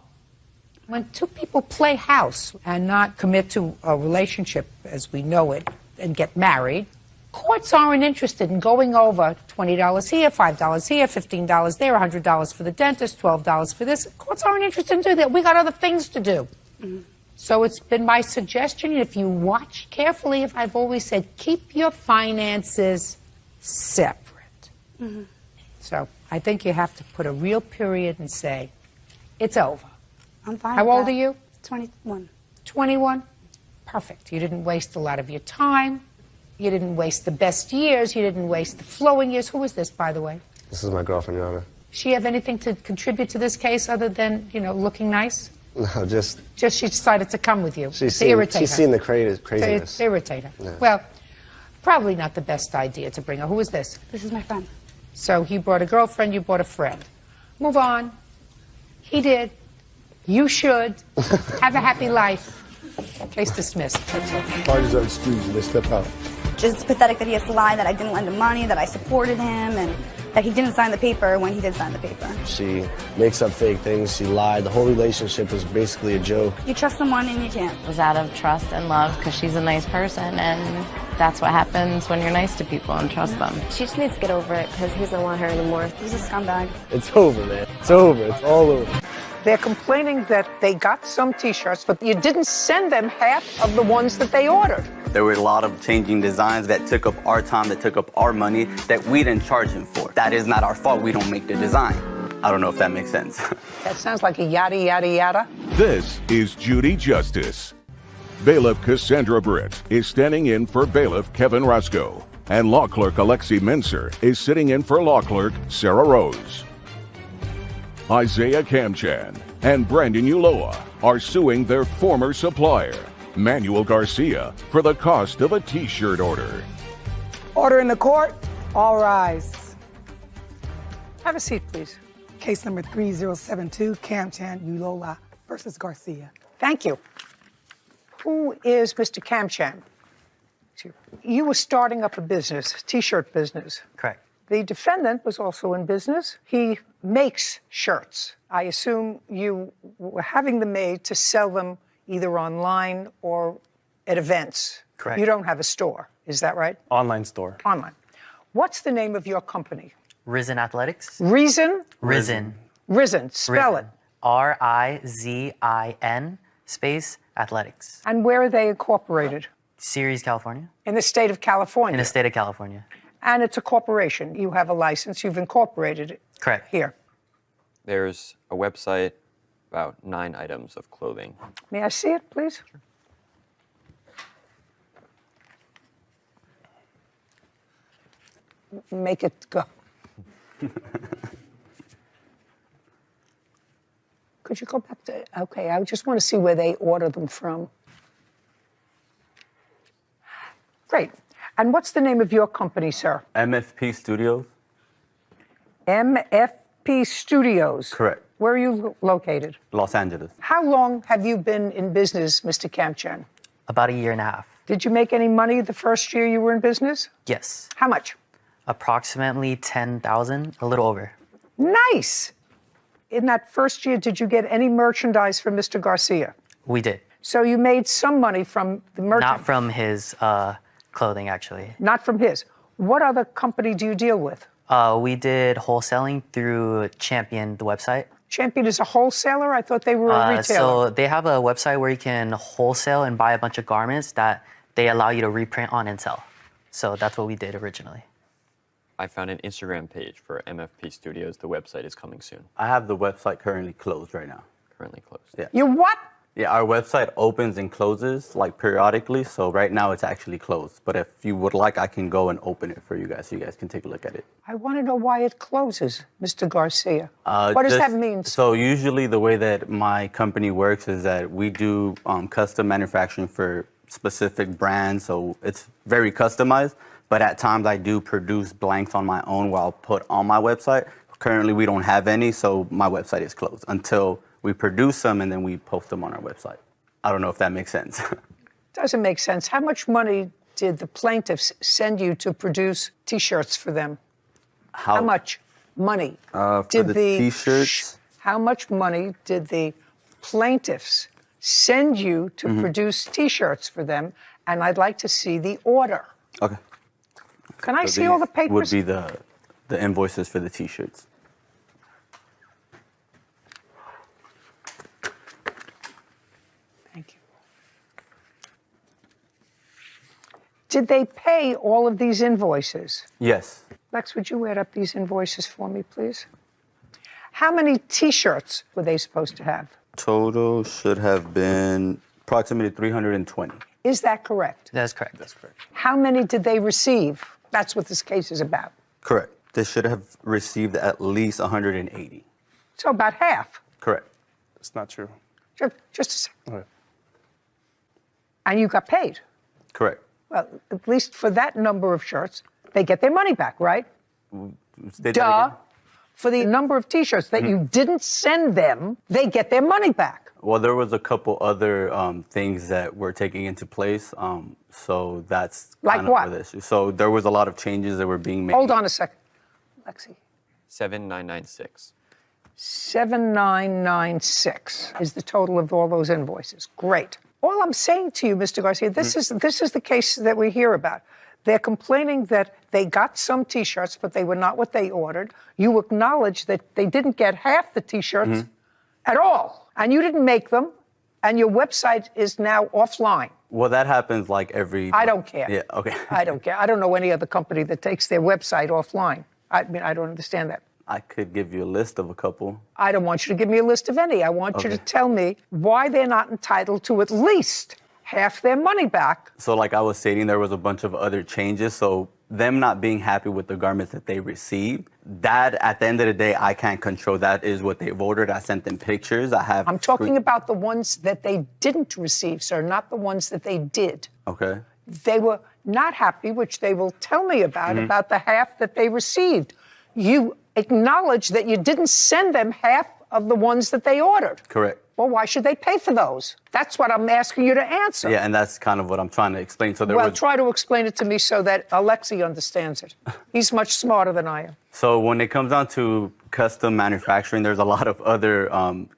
When two people play house and not commit to a relationship as we know it and get married, courts aren't interested in going over $20 here, $5 here, $15 there, $100 for the dentist, $12 for this. Courts aren't interested in doing that. We got other things to do. Mm-hmm. So it's been my suggestion, if you watch carefully, if I've always said, keep your finances separate. Mm-hmm. So I think you have to put a real period and say, it's over. I'm fine. How with old that. are you? 21. 21? Perfect. You didn't waste a lot of your time. You didn't waste the best years. You didn't waste the flowing years. Who is this, by the way? This is my girlfriend, Your Honor. She have anything to contribute to this case other than, you know, looking nice? No, just she decided to come with you to she's irritate her. She's seen the craziness. To irritate her. Yeah. Well, probably not the best idea to bring her. Who is this? This is my friend. So he brought a girlfriend, you brought a friend. Move on. He did. You should. Have a happy life. Case dismissed. Parties are excused. They step out. Just pathetic that he has to lie that I didn't lend him money, that I supported him, and that he didn't sign the paper when he did sign the paper. She makes up fake things. She lied. The whole relationship was basically a joke. You trust someone and you can't. It was out of trust and love because she's a nice person, and that's what happens when you're nice to people and trust them. She just needs to get over it because he doesn't want her anymore. He's a scumbag. It's over, man. It's over. It's all over. They're complaining that they got some T-shirts, but you didn't send them half of the ones that they ordered. There were a lot of changing designs that took up our time, that took up our money, that we didn't charge him for. That is not our fault. We don't make the design. I don't know if that makes sense. That sounds like a yada, yada, yada. This is Judy Justice. Bailiff Cassandra Britt is standing in for Bailiff Kevin Roscoe, and Law Clerk Alexi Mincer is sitting in for Law Clerk Sarah Rose. Isaiah Kamchan and Brandon Uloa are suing their former supplier, Manuel Garcia, for the cost of a T-shirt order. Order in the court. All rise. Have a seat, please. Case number 3072, Kamchan Ulola versus Garcia. Thank you. Who is Mr. Kamchan? You were starting up a business, T-shirt business. Correct. The defendant was also in business. He makes shirts. I assume you were having them made to sell them either online or at events. Correct. You don't have a store, is that right? Online store. Online. What's the name of your company? Risen Athletics. Reason? Risen. Risen. Spell Risen. RIZIN space athletics. it. And where are they incorporated? Ceres, California. In the state of California? In the state of California. And it's a corporation. You have a license. You've incorporated it. Correct. Here. There's a website, about 9 items of clothing. May I see it, please? Sure. Make it go. Could you go back to, okay, I just want to see where they order them from. Great. And what's the name of your company, sir? MFP Studios. MFP Studios. Correct. Where are you located? Los Angeles. How long have you been in business, Mr. Kamchan? About 1.5 years. Did you make any money the first year you were in business? Yes. How much? Approximately 10,000, a little over. Nice. In that first year, did you get any merchandise from Mr. Garcia? We did. So you made some money from the merchandise? Not from his clothing, actually. Not from his. What other company do you deal with? We did wholesaling through Champion, the website. Champion is a wholesaler? I thought they were a retailer. So they have a website where you can wholesale and buy a bunch of garments that they allow you to reprint on and sell. So that's what we did originally. I found an Instagram page for MFP Studios. The website is coming soon. I have the website currently closed right now. Currently closed. Yeah. You what? Yeah, our website opens and closes like periodically, so right now it's actually closed. But if you would like, I can go and open it for you guys so you guys can take a look at it. I want to know why it closes, Mr. Garcia. What does that mean? So usually the way that my company works is that we do custom manufacturing for specific brands, so it's very customized. But at times I do produce blanks on my own where I'll put on my website. Currently we don't have any, so my website is closed until we produce them and then we post them on our website. I don't know if that makes sense. Doesn't make sense. How much money did the plaintiffs send you to produce T-shirts for them? How much money did the T-shirts? How much money did the plaintiffs send you to produce T-shirts for them? And I'd like to see the order. Okay. Can I see all the papers? Would be the invoices for the T-shirts. Thank you. Did they pay all of these invoices? Yes. Lex, would you add up these invoices for me, please? How many T-shirts were they supposed to have? Total should have been approximately 320. Is that correct? That's correct. That's correct. How many did they receive? That's what this case is about. Correct. They should have received at least 180. So about half. Correct. It's not true. Just a second. Okay. And you got paid. Correct. Well, at least for that number of shirts, they get their money back, right? Duh. For the number of T-shirts that you didn't send them, they get their money back. Well, there was a couple other things that were taking into place, so that's Like kind of what? the issue. So there was a lot of changes that were being made. Hold on a second. Lexi. 7996. 7996 is the total of all those invoices. Great. All I'm saying to you, Mr. Garcia, this is the case that we hear about. They're complaining that they got some T-shirts, but they were not what they ordered. You acknowledge that they didn't get half the T-shirts at all, and you didn't make them, and your website is now offline. Well, that happens like every... I don't care. Yeah, okay. I don't care. I don't know any other company that takes their website offline. I mean, I don't understand that. I could give you a list of a couple. I don't want you to give me a list of any. I want you to tell me why they're not entitled to at least half their money back. So like I was stating, there was a bunch of other changes. So them not being happy with the garments that they received, that at the end of the day, I can't control. That is what they've ordered. I sent them pictures. I'm talking about the ones that they didn't receive, sir, not the ones that they did. Okay. They were not happy, which they will tell me about the half that they received. You acknowledge that you didn't send them half of the ones that they ordered. Correct. Well, why should they pay for those? That's what I'm asking you to answer. Yeah, and that's kind of what I'm trying to explain. So Try to explain it to me so that Alexi understands it. He's much smarter than I am. So when it comes down to custom manufacturing, there's a lot of other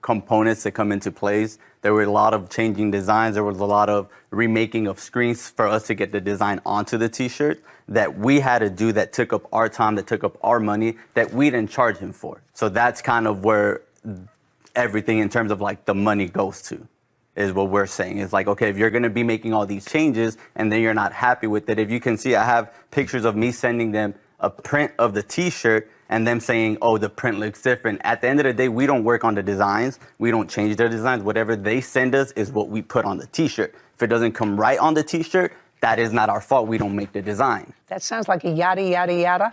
components that come into place. There were a lot of changing designs. There was a lot of remaking of screens for us to get the design onto the T-shirt that we had to do, that took up our time, that took up our money, that we didn't charge him for. So that's kind of where everything in terms of like the money goes to, is what we're saying. It's like, okay, if you're going to be making all these changes and then you're not happy with it, if you can see, I have pictures of me sending them a print of the T-shirt and them saying, oh, the print looks different. At the end of the day, we don't work on the designs. We don't change their designs. Whatever they send us is what we put on the T-shirt. If it doesn't come right on the T-shirt, that is not our fault. We don't make the design. That sounds like a yada, yada, yada.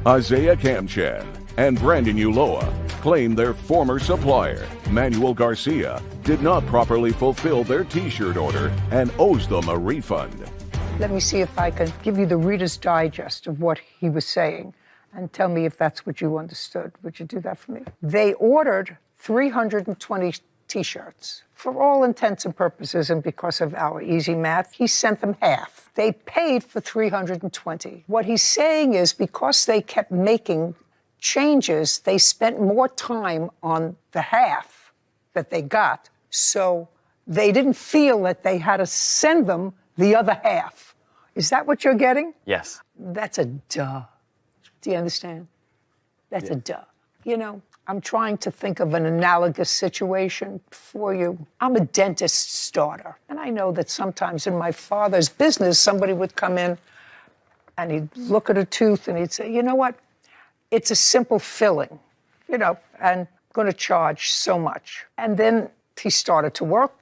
Isaiah Kamchan and Brandon Uloa claim their former supplier, Manuel Garcia, did not properly fulfill their T-shirt order and owes them a refund. Let me see if I can give you the Reader's Digest of what he was saying and tell me if that's what you understood. Would you do that for me? They ordered 320 T-shirts. For all intents and purposes, and because of our easy math, he sent them half. They paid for 320. What he's saying is because they kept making changes, they spent more time on the half that they got, so they didn't feel that they had to send them the other half. Is that what you're getting? Yes. That's a duh. Do you understand? That's a duh. You know, I'm trying to think of an analogous situation for you. I'm a dentist's daughter, and I know that sometimes in my father's business, somebody would come in and he'd look at a tooth and he'd say, you know what? It's a simple filling, you know, and I'm going to charge so much. And then he started to work.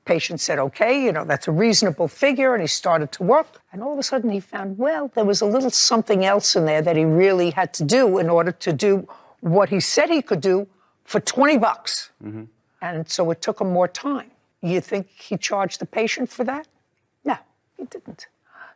Patient said, okay, you know, that's a reasonable figure, and he started to work. And all of a sudden he found, well, there was a little something else in there that he really had to do in order to do what he said he could do for 20 bucks. Mm-hmm. And so it took him more time. You think he charged the patient for that? No, he didn't.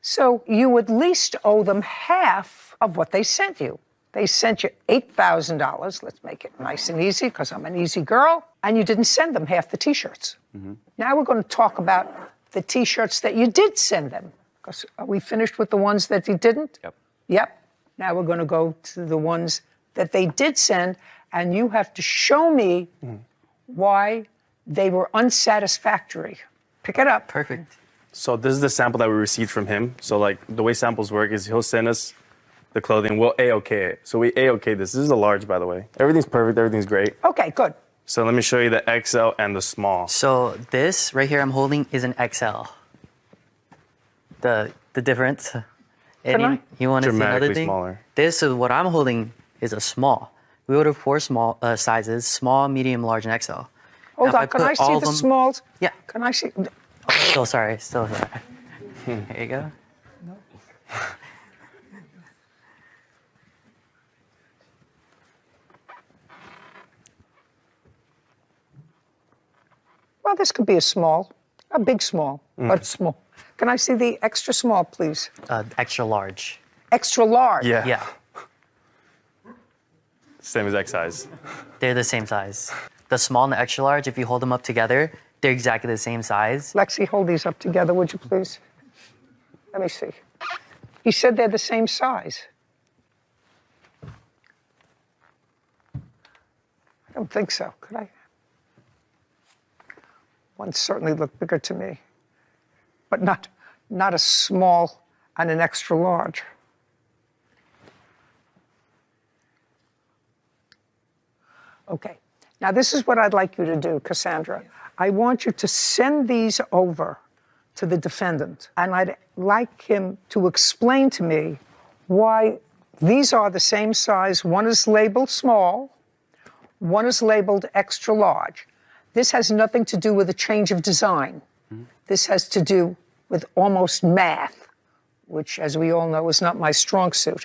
So you at least owe them half of what they sent you. They sent you $8,000. Let's make it nice and easy because I'm an easy girl. And you didn't send them half the T-shirts. Mm-hmm. Now we're going to talk about the T-shirts that you did send them. Because are we finished with the ones that you didn't? Yep. Yep. Now we're going to go to the ones that they did send. And you have to show me why they were unsatisfactory. Pick it up. Perfect. So this is the sample that we received from him. So like the way samples work is he'll send us the clothing, we'll A-OK it. So we A-OK this. This is a large, by the way. Everything's perfect, everything's great. Okay, good. So let me show you the XL and the small. So this right here I'm holding is an XL. The difference. You want to see another thing? Smaller. This is what I'm holding is a small. We ordered 4 small sizes, small, medium, large, and XL. Hold on, can I see the smalls? Yeah. Can I see? Oh, still sorry. Here you go. Well, this could be a big small, but small. Can I see the extra small, please? Extra large. Extra large? Yeah. Yeah. Same exact size. They're the same size. The small and the extra large, if you hold them up together, they're exactly the same size. Lexi, hold these up together, would you please? Let me see. He said they're the same size. I don't think so, could I? One certainly looked bigger to me, but not a small and an extra large. Okay, now this is what I'd like you to do, Cassandra. I want you to send these over to the defendant, and I'd like him to explain to me why these are the same size. One is labeled small, one is labeled extra large. This has nothing to do with a change of design. This has to do with almost math, which, as we all know, is not my strong suit.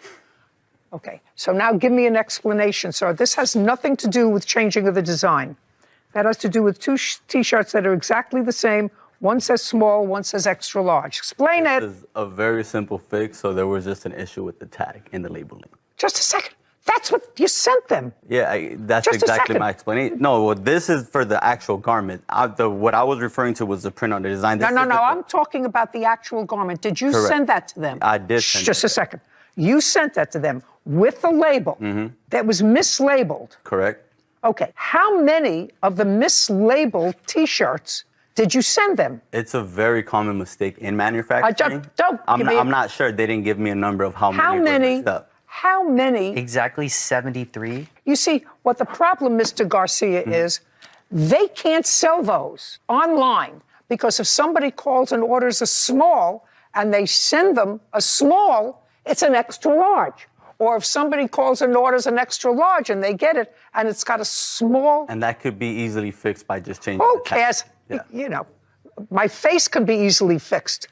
Okay, so now give me an explanation, sir. This has nothing to do with changing of the design. That has to do with two T-shirts that are exactly the same. One says small, one says extra large. Explain it. This is a very simple fix, so there was just an issue with the tag in the labeling. Just a second. That's what you sent them. Yeah, that's Just a exactly second. my explanation. No, well, this is for the actual garment. What I was referring to was the print on the design. No, I'm talking about the actual garment. Did you Correct. send that to them? I did send Just a second. You sent that to them with the label that was mislabeled. Correct. Okay. How many of the mislabeled T-shirts did you send them? It's a very common mistake in manufacturing. I'm not sure. They didn't give me a number of how many. How many? Exactly 73. You see, what the problem, Mr. Garcia, is they can't sell those online because if somebody calls and orders a small and they send them a small, it's an extra large. Or if somebody calls and orders an extra large and they get it and it's got a small. And that could be easily fixed by just changing Who the tag. cares? Yeah. You know, my face can be easily fixed.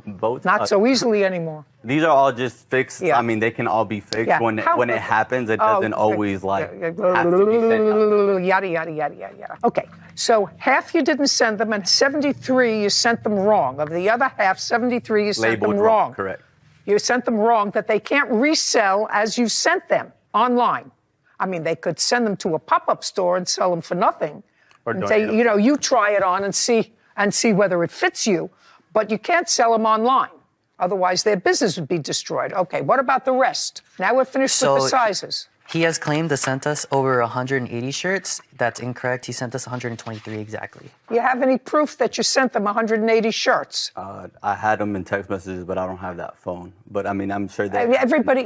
Both. Not so easily anymore. These are all just fixed. Yeah. I mean, they can all be fixed. Yeah. When it happens, it doesn't always have to be sent out. Yada, yada, yada, yada, yada. Okay, so half you didn't send them and 73 you sent them wrong. Of the other half, 73 you sent them Labeled wrong. Correct. You sent them wrong that they can't resell as you sent them online. I mean, they could send them to a pop-up store and sell them for nothing. Or and donate say, them. you know, you try it on and see whether it fits you. But you can't sell them online. Otherwise, their business would be destroyed. Okay, what about the rest? Now we're finished with the sizes. He has claimed to sent us over 180 shirts. That's incorrect. He sent us 123 exactly. You have any proof that you sent them 180 shirts? I had them in text messages, but I don't have that phone. But I mean, I'm sure that Everybody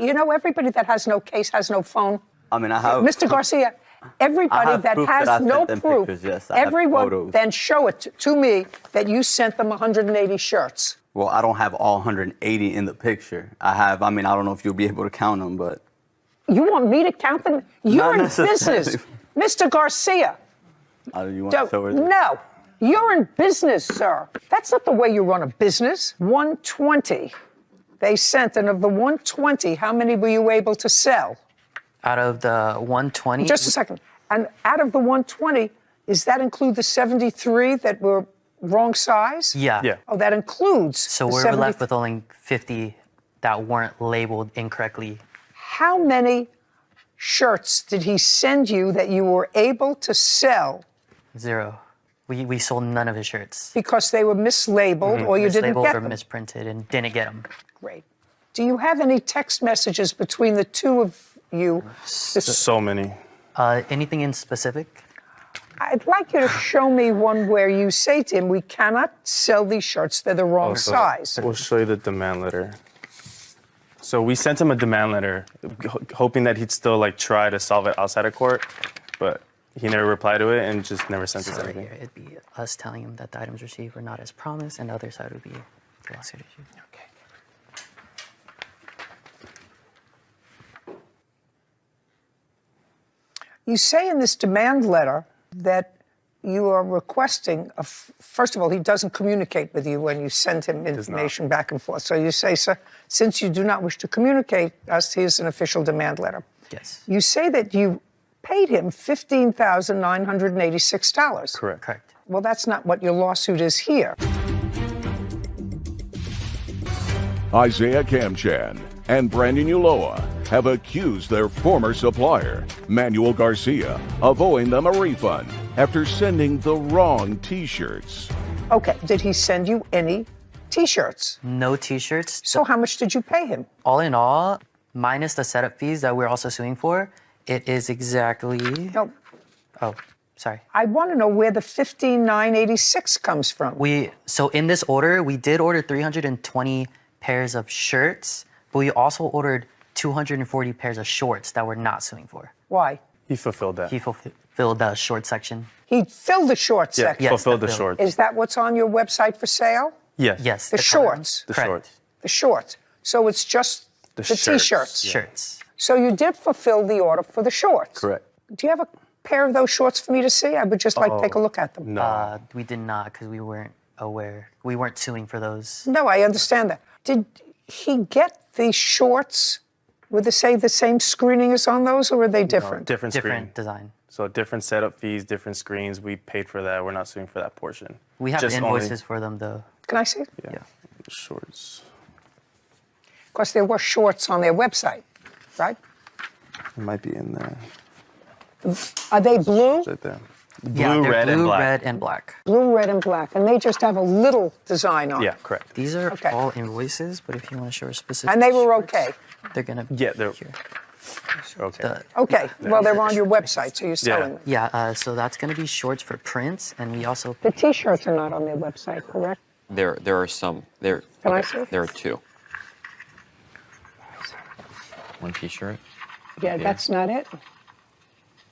that has no case has no phone. I mean, I have Mr. Garcia, everybody that has no proof, Yes, I have everyone photos. then show it to me that you sent them 180 shirts. Well, I don't have all 180 in the picture. I mean, I don't know if you'll be able to count them, but You want me to count them? You're in necessarily. business. Mr. Garcia. You want to show it? No, you're in business, sir. That's not the way you run a business. 120 they sent, and of the 120, how many were you able to sell? Out of the 120? Just a second. And out of the 120, does that include the 73 that were wrong size? Yeah. Oh, that includes. So the we're 70 left with only 50 that weren't labeled incorrectly. How many shirts did he send you that you were able to sell? 0. We sold none of his shirts. Because they were mislabeled or you didn't Mislabeled get or them? misprinted and didn't get them. Great. Do you have any text messages between the two of you? So many. Anything in specific? I'd like you to show me one where you say to him, we cannot sell these shirts, they're the wrong size. We'll show you the demand letter. So we sent him a demand letter, hoping that he'd still try to solve it outside of court, but he never replied to it and just never sent us anything. Here, it'd be us telling him that the items received were not as promised, and the other side would be the lawsuit issue. Okay. You say in this demand letter that you are requesting, first of all, he doesn't communicate with you when you send him information back and forth. So you say, sir, since you do not wish to communicate us, here's an official demand letter. Yes. You say that you paid him $15,986. Correct. Well, that's not what your lawsuit is here. Isaiah Kamchan and Brandon Uloa have accused their former supplier, Manuel Garcia, of owing them a refund after sending the wrong T-shirts. Okay, did he send you any T-shirts? No T-shirts. So how much did you pay him? All in all, minus the setup fees that we're also suing for, it is exactly... No. Oh, sorry. I want to know where the $15,986 comes from. So in this order, we did order 320 pairs of shirts, but we also ordered 240 pairs of shorts that we're not suing for. Why? He fulfilled that. He fulfilled the short section. He filled the short Yeah, section? fulfilled the shorts. Is that what's on your website for sale? Yes. Yes. The shorts? The shorts. The shorts. So it's just the T-shirts? Shirts. So you did fulfill the order for the shorts? Correct. Do you have a pair of those shorts for me to see? I would just like to take a look at them. No. We did not, because we weren't aware. We weren't suing for those. No, I understand that. Did he get the shorts with the same screening as on those, or were they different? No, different screen. design. So different setup fees, different screens. We paid for that. We're not suing for that portion. We have Just invoices for them, though. Can I see? Yeah. Shorts. Of course, there were shorts on their website, right? It might be in there. Are they blue? Right there. Yeah, Blue, they're red, and blue, black. red, and black. Blue, red, and black. And they just have a little design on Yeah, it. correct. These are all invoices, but if you want to show a specific... And they were okay? They're going to be Yeah, they're here. okay. Okay, well, they're on your website, so you're selling them. Yeah, so that's going to be shorts for prints, and we also... The T-shirts are not on their website, correct? There are some. Can I see? There are two. One T-shirt. Yeah, that's not it.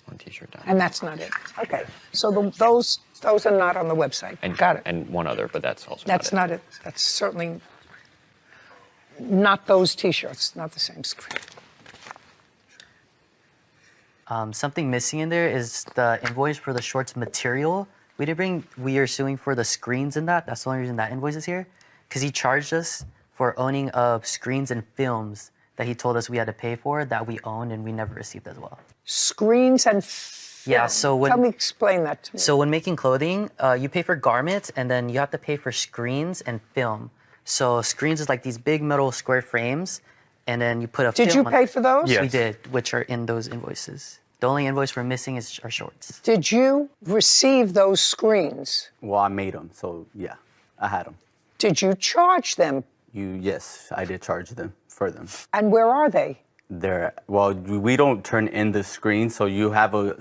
One T-shirt down. And that's not it. Okay, so those are not on the website. And, Got it. And one other, but that's also That's not it. That's certainly not those T-shirts, not the same screen. Something missing in there is the invoice for the shorts material. We are suing for the screens in that. That's the only reason that invoice is here. Because he charged us for owning of screens and films that he told us we had to pay for that we owned and we never received as well. Screens and Yeah, so when... Tell me, explain that to me. So when making clothing, you pay for garments and then you have to pay for screens and film. So screens is like these big metal square frames and then you put a Did film you pay for those? We did, which are in those invoices. The only invoice we're missing is our shorts. Did you receive those screens? Well, I made them, so yeah, I had them. Did you charge them? Yes, I did charge them for them. And where are they? Well, we don't turn in the screen, so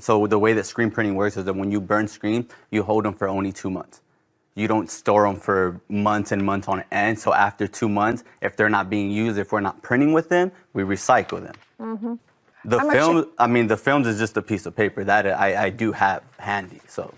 so the way that screen printing works is that when you burn screen, you hold them for only 2 months. You don't store them for months and months on end. So after 2 months, if they're not being used, if we're not printing with them, we recycle them. Mm-hmm. The films is just a piece of paper that I do have handy. So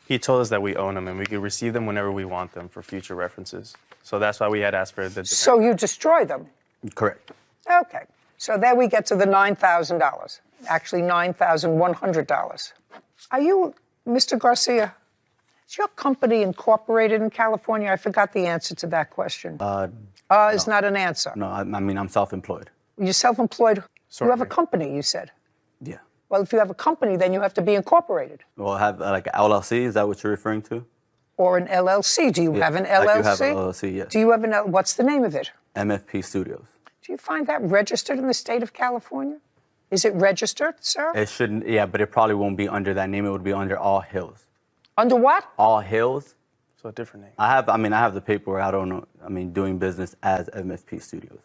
he told us that we own them and we could receive them whenever we want them for future references. So that's why we had asked for the. So you destroy them? Correct. Okay. So there we get to the $9,000. Actually, $9,100. Are you, Mr. Garcia? Is your company incorporated in California? I forgot the answer to that question. Is not an answer. No, I mean I'm self-employed. You're self-employed. Sorry. You have a company, you said. Yeah. Well, if you have a company, then you have to be incorporated. Well, I have like an LLC. Is that what you're referring to? Or an LLC. Do you have an LLC? I do have an LLC, yes. Do you have what's the name of it? MFP Studios. Do you find that registered in the state of California? Is it registered, sir? It shouldn't, yeah, but it probably won't be under that name. It would be under All Hills. Under what? All Hills. So a different name. I have the paperwork. I don't know. I mean, doing business as MFP Studios.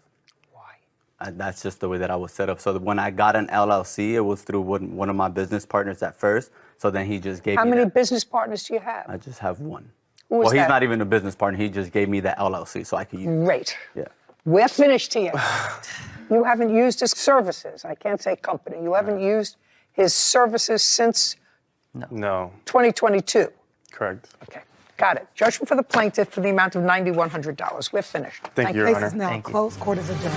Why? That's just the way that I was set up. So when I got an LLC, it was through one of my business partners at first. So then he just gave me How many business partners do you have? I just have one. Who is well, he's that? not even a business partner. He just gave me the LLC so I could use it. Great. Yeah. We're finished here. You haven't used his services. I can't say company. You haven't used his services since No. 2022. Correct. Okay. Got it. Judgment for the plaintiff for the amount of $9,100. We're finished. Thank you, Your Case Honor. is now Thank you. closed. Court is adjourned.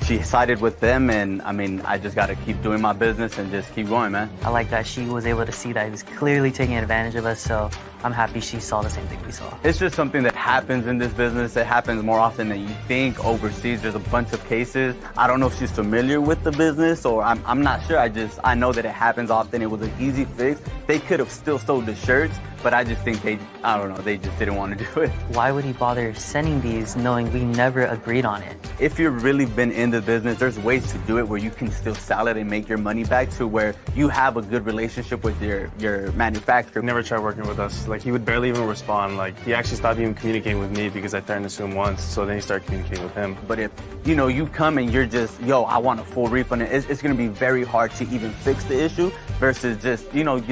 she sided with them, and I mean, I just got to keep doing my business and just keep going, man. I like that she was able to see that he was clearly taking advantage of us, so I'm happy she saw the same thing we saw. It's just something that happens in this business. It happens more often than you think. Overseas, there's a bunch of cases. I don't know if she's familiar with the business, or I'm not sure. I know that it happens often. It was an easy fix. They could have still sold the shirts, but I just think I don't know, they just didn't want to do it. Why would he bother sending these knowing we never agreed on it? If you've really been in the business, there's ways to do it where you can still sell it and make your money back, to where you have a good relationship with your manufacturer. He never tried working with us. Like, he would barely even respond. Like, he actually stopped even communicating with me because I threatened to sue him once, so then he started communicating with him. But if, you know, you come and you're just, yo, I want a full refund, it's gonna be very hard to even fix the issue versus just, you know,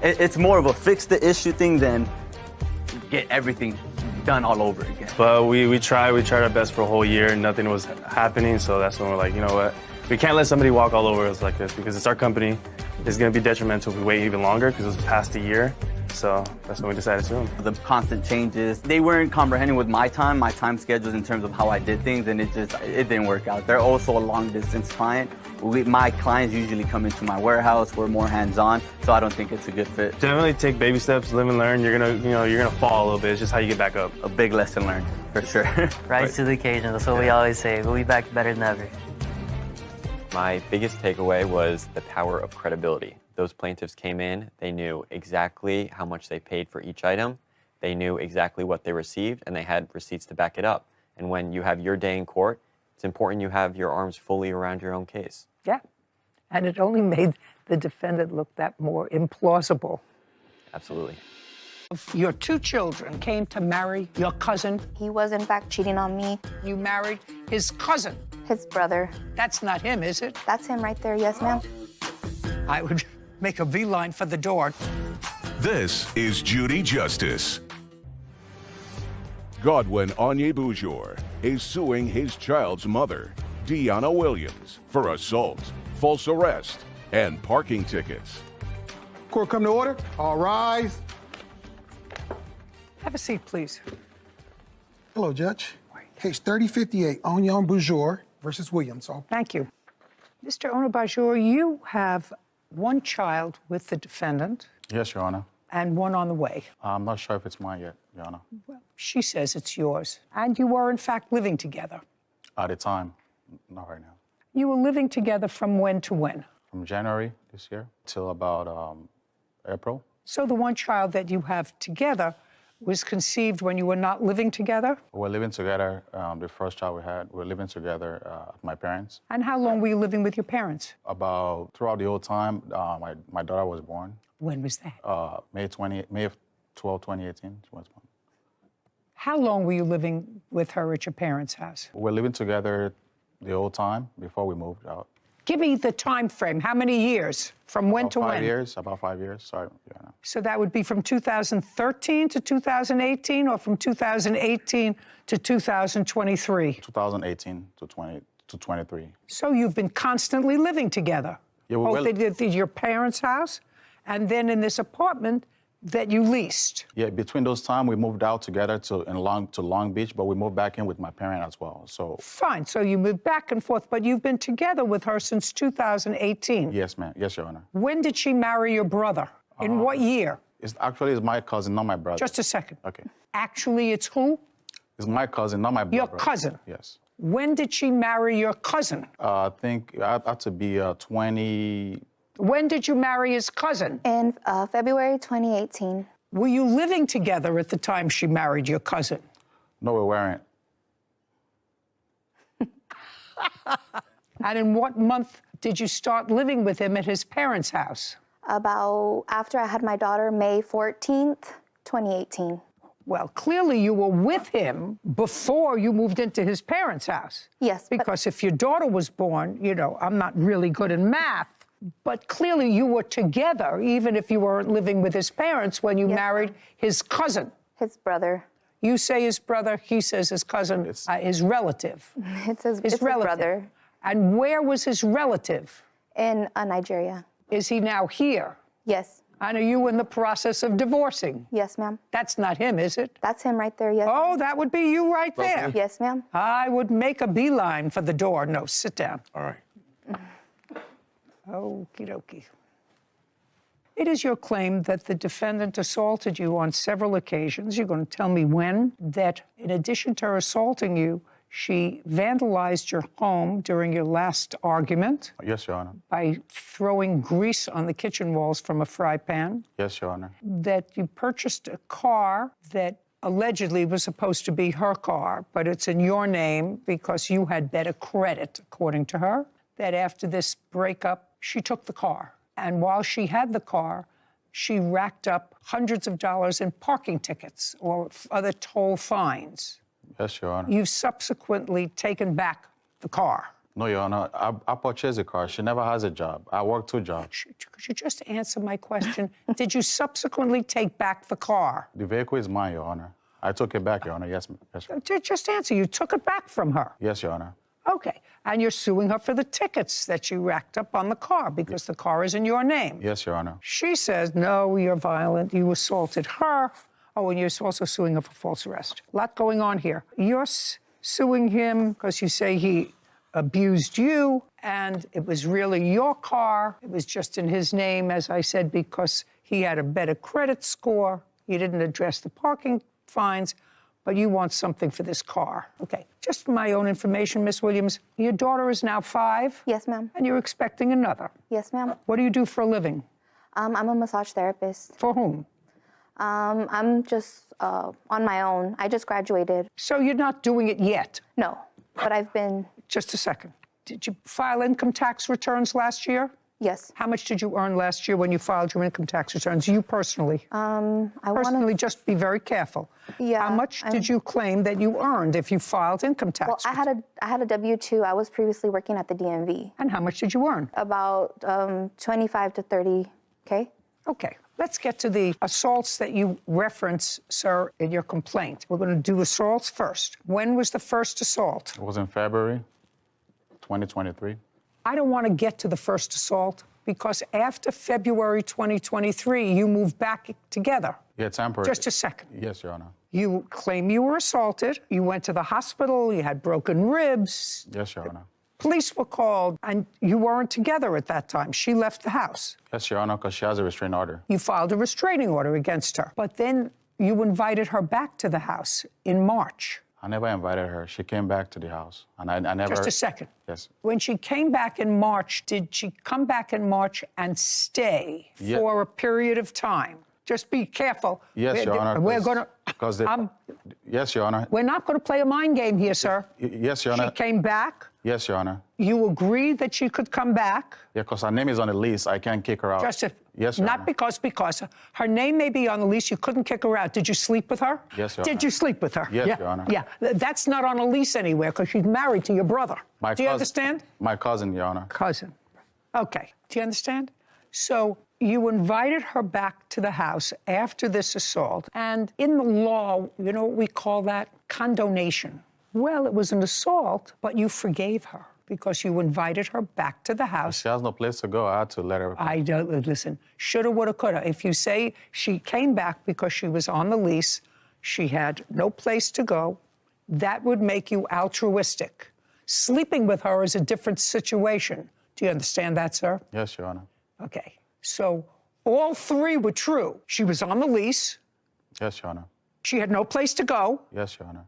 it's more of a fix the issue thing than get everything done all over again. But we tried our best for a whole year and nothing was happening, so that's when we're like, you know what? We can't let somebody walk all over us like this because it's our company. It's gonna be detrimental if we wait even longer because it was past a year. So that's when we decided to sue him. The constant changes, they weren't comprehending with my time schedules in terms of how I did things, and it didn't work out. They're also a long distance client. My clients usually come into my warehouse. We're more hands-on, so I don't think it's a good fit. Definitely take baby steps, live and learn. You're gonna fall a little bit. It's just how you get back up. A big lesson learned, for sure. Rise to the occasion, that's what we always say. We'll be back better than ever. My biggest takeaway was the power of credibility. Those plaintiffs came in, they knew exactly how much they paid for each item, they knew exactly what they received, and they had receipts to back it up. And when you have your day in court, it's important you have your arms fully around your own case. Yeah, and it only made the defendant look that more implausible. Absolutely. Your two children came to marry your cousin. He was, in fact, cheating on me. You married his cousin. His brother. That's not him, is it? That's him right there, yes, ma'am. I would make a beeline for the door. This is Judy Justice. Godwin Onyebujour is suing his child's mother, Deanna Williams, for assault, false arrest, and parking tickets. Court come to order. All rise. Have a seat, please. Hello, Judge. Case 3058, Onyebujour versus Williams. Thank you. Mr. Onyebujour, you have one child with the defendant. Yes, Your Honor. And one on the way. I'm not sure if it's mine yet, Your Honor. Well, she says it's yours. And you were, in fact, living together. At the time, not right now. You were living together from when to when? From January this year till about April. So the one child that you have together was conceived when you were not living together? We're living together. The first child we had, we're living together at my parents. And how long were you living with your parents? About throughout the whole time, my daughter was born. When was that? May 12, 2018, she was born. How long were you living with her at your parents' house? We're living together the whole time before we moved out. Give me the time frame. How many years? From when to when? 5 years, about 5 years. Sorry. Yeah. So that would be from 2013 to 2018, or from 2018 to 2023? 2018 to 23. So you've been constantly living together? Yeah, both at your parents' house and then in this apartment that you leased? Yeah, between those times, we moved out together to Long Beach, but we moved back in with my parent as well. So fine. So you moved back and forth, but you've been together with her since 2018. Yes, ma'am. Yes, Your Honor. When did she marry your brother? In what year? It's my cousin, not my brother. Just a second. Okay. Actually, it's who? It's my cousin, not my brother. Your cousin? Yes. When did she marry your cousin? I think it had to be 20... When did you marry his cousin? In February 2018. Were you living together at the time she married your cousin? No, we weren't. And in what month did you start living with him at his parents' house? About after I had my daughter, May 14th, 2018. Well, clearly you were with him before you moved into his parents' house. Yes. Because if your daughter was born, you know, I'm not really good in math, but clearly you were together, even if you weren't living with his parents, when you married his cousin. His brother. You say his brother, he says his cousin, his relative. It's his brother. And where was his relative? In Nigeria. Is he now here? Yes. And are you in the process of divorcing? Yes, ma'am. That's not him, is it? That's him right there, yes. Oh, that would be you right there. Yes, ma'am. I would make a beeline for the door. No, sit down. All right. Okie dokie. It is your claim that the defendant assaulted you on several occasions. You're going to tell me when. That in addition to her assaulting you, she vandalized your home during your last argument. Yes, Your Honor. By throwing grease on the kitchen walls from a fry pan. Yes, Your Honor. That you purchased a car that allegedly was supposed to be her car, but it's in your name because you had better credit, according to her. That after this breakup, she took the car. And while she had the car, she racked up hundreds of dollars in parking tickets or other toll fines. Yes, Your Honor. You've subsequently taken back the car. No, Your Honor. I purchased a car. She never has a job. I work 2 jobs. Could you just answer my question? Did you subsequently take back the car? The vehicle is mine, Your Honor. I took it back, Your Honor. Yes, yes. Just answer. You took it back from her. Yes, Your Honor. Okay. And you're suing her for the tickets that you racked up on the car because the car is in your name. Yes, Your Honor. She says, no, you're violent. You assaulted her. Oh, and you're also suing her for false arrest. A lot going on here. You're suing him because you say he abused you, and it was really your car. It was just in his name, as I said, because he had a better credit score. You didn't address the parking fines, but you want something for this car. Okay, just for my own information, Miss Williams, your daughter is now 5? Yes, ma'am. And you're expecting another? Yes, ma'am. What do you do for a living? I'm a massage therapist. For whom? I'm just on my own. I just graduated. So you're not doing it yet? No, but I've been... Just a second. Did you file income tax returns last year? Yes. How much did you earn last year when you filed your income tax returns? You personally? Just be very careful. Yeah. How much did you claim that you earned if you filed income tax? Well, I had a W-2. I was previously working at the DMV. And how much did you earn? About 25 to 30K. Okay. Let's get to the assaults that you reference, sir, in your complaint. We're going to do assaults first. When was the first assault? It was in February 2023. I don't want to get to the first assault because after February 2023, you moved back together. Yeah, temporary. Just a second. Yes, Your Honor. You claim you were assaulted. You went to the hospital. You had broken ribs. Yes, Your Honor. Police were called, and you weren't together at that time. She left the house. Yes, Your Honor, because she has a restraining order. You filed a restraining order against her. But then you invited her back to the house in March. I never invited her. She came back to the house, and I never... Just a second. Yes. When she came back in March, did she come back in March and stay for a period of time? Just be careful. Yes, Your Honor. We're going to... Yes, Your Honor. We're not going to play a mind game here, sir. Yes, Your Honor. She came back. Yes, Your Honor. You agreed that she could come back. Yeah, because her name is on the lease. I can't kick her out. Yes, Your Not Honor. because her name may be on the lease. You couldn't kick her out. Did you sleep with her? Yes, Your Honor. Did you sleep with her? Yes, Your Honor. Yeah, that's not on a lease anywhere because she's married to your brother. Do you understand? My cousin, Your Honor. Cousin. Okay. Do you understand? So you invited her back to the house after this assault. And in the law, you know what we call that? Condonation. Well, it was an assault, but you forgave her because you invited her back to the house. She has no place to go. I had to let her go. I don't, listen, shoulda, woulda, coulda. If you say she came back because she was on the lease, she had no place to go, that would make you altruistic. Sleeping with her is a different situation. Do you understand that, sir? Yes, Your Honor. Okay. So all 3 were true. She was on the lease. Yes, Your Honor. She had no place to go. Yes, Your Honor.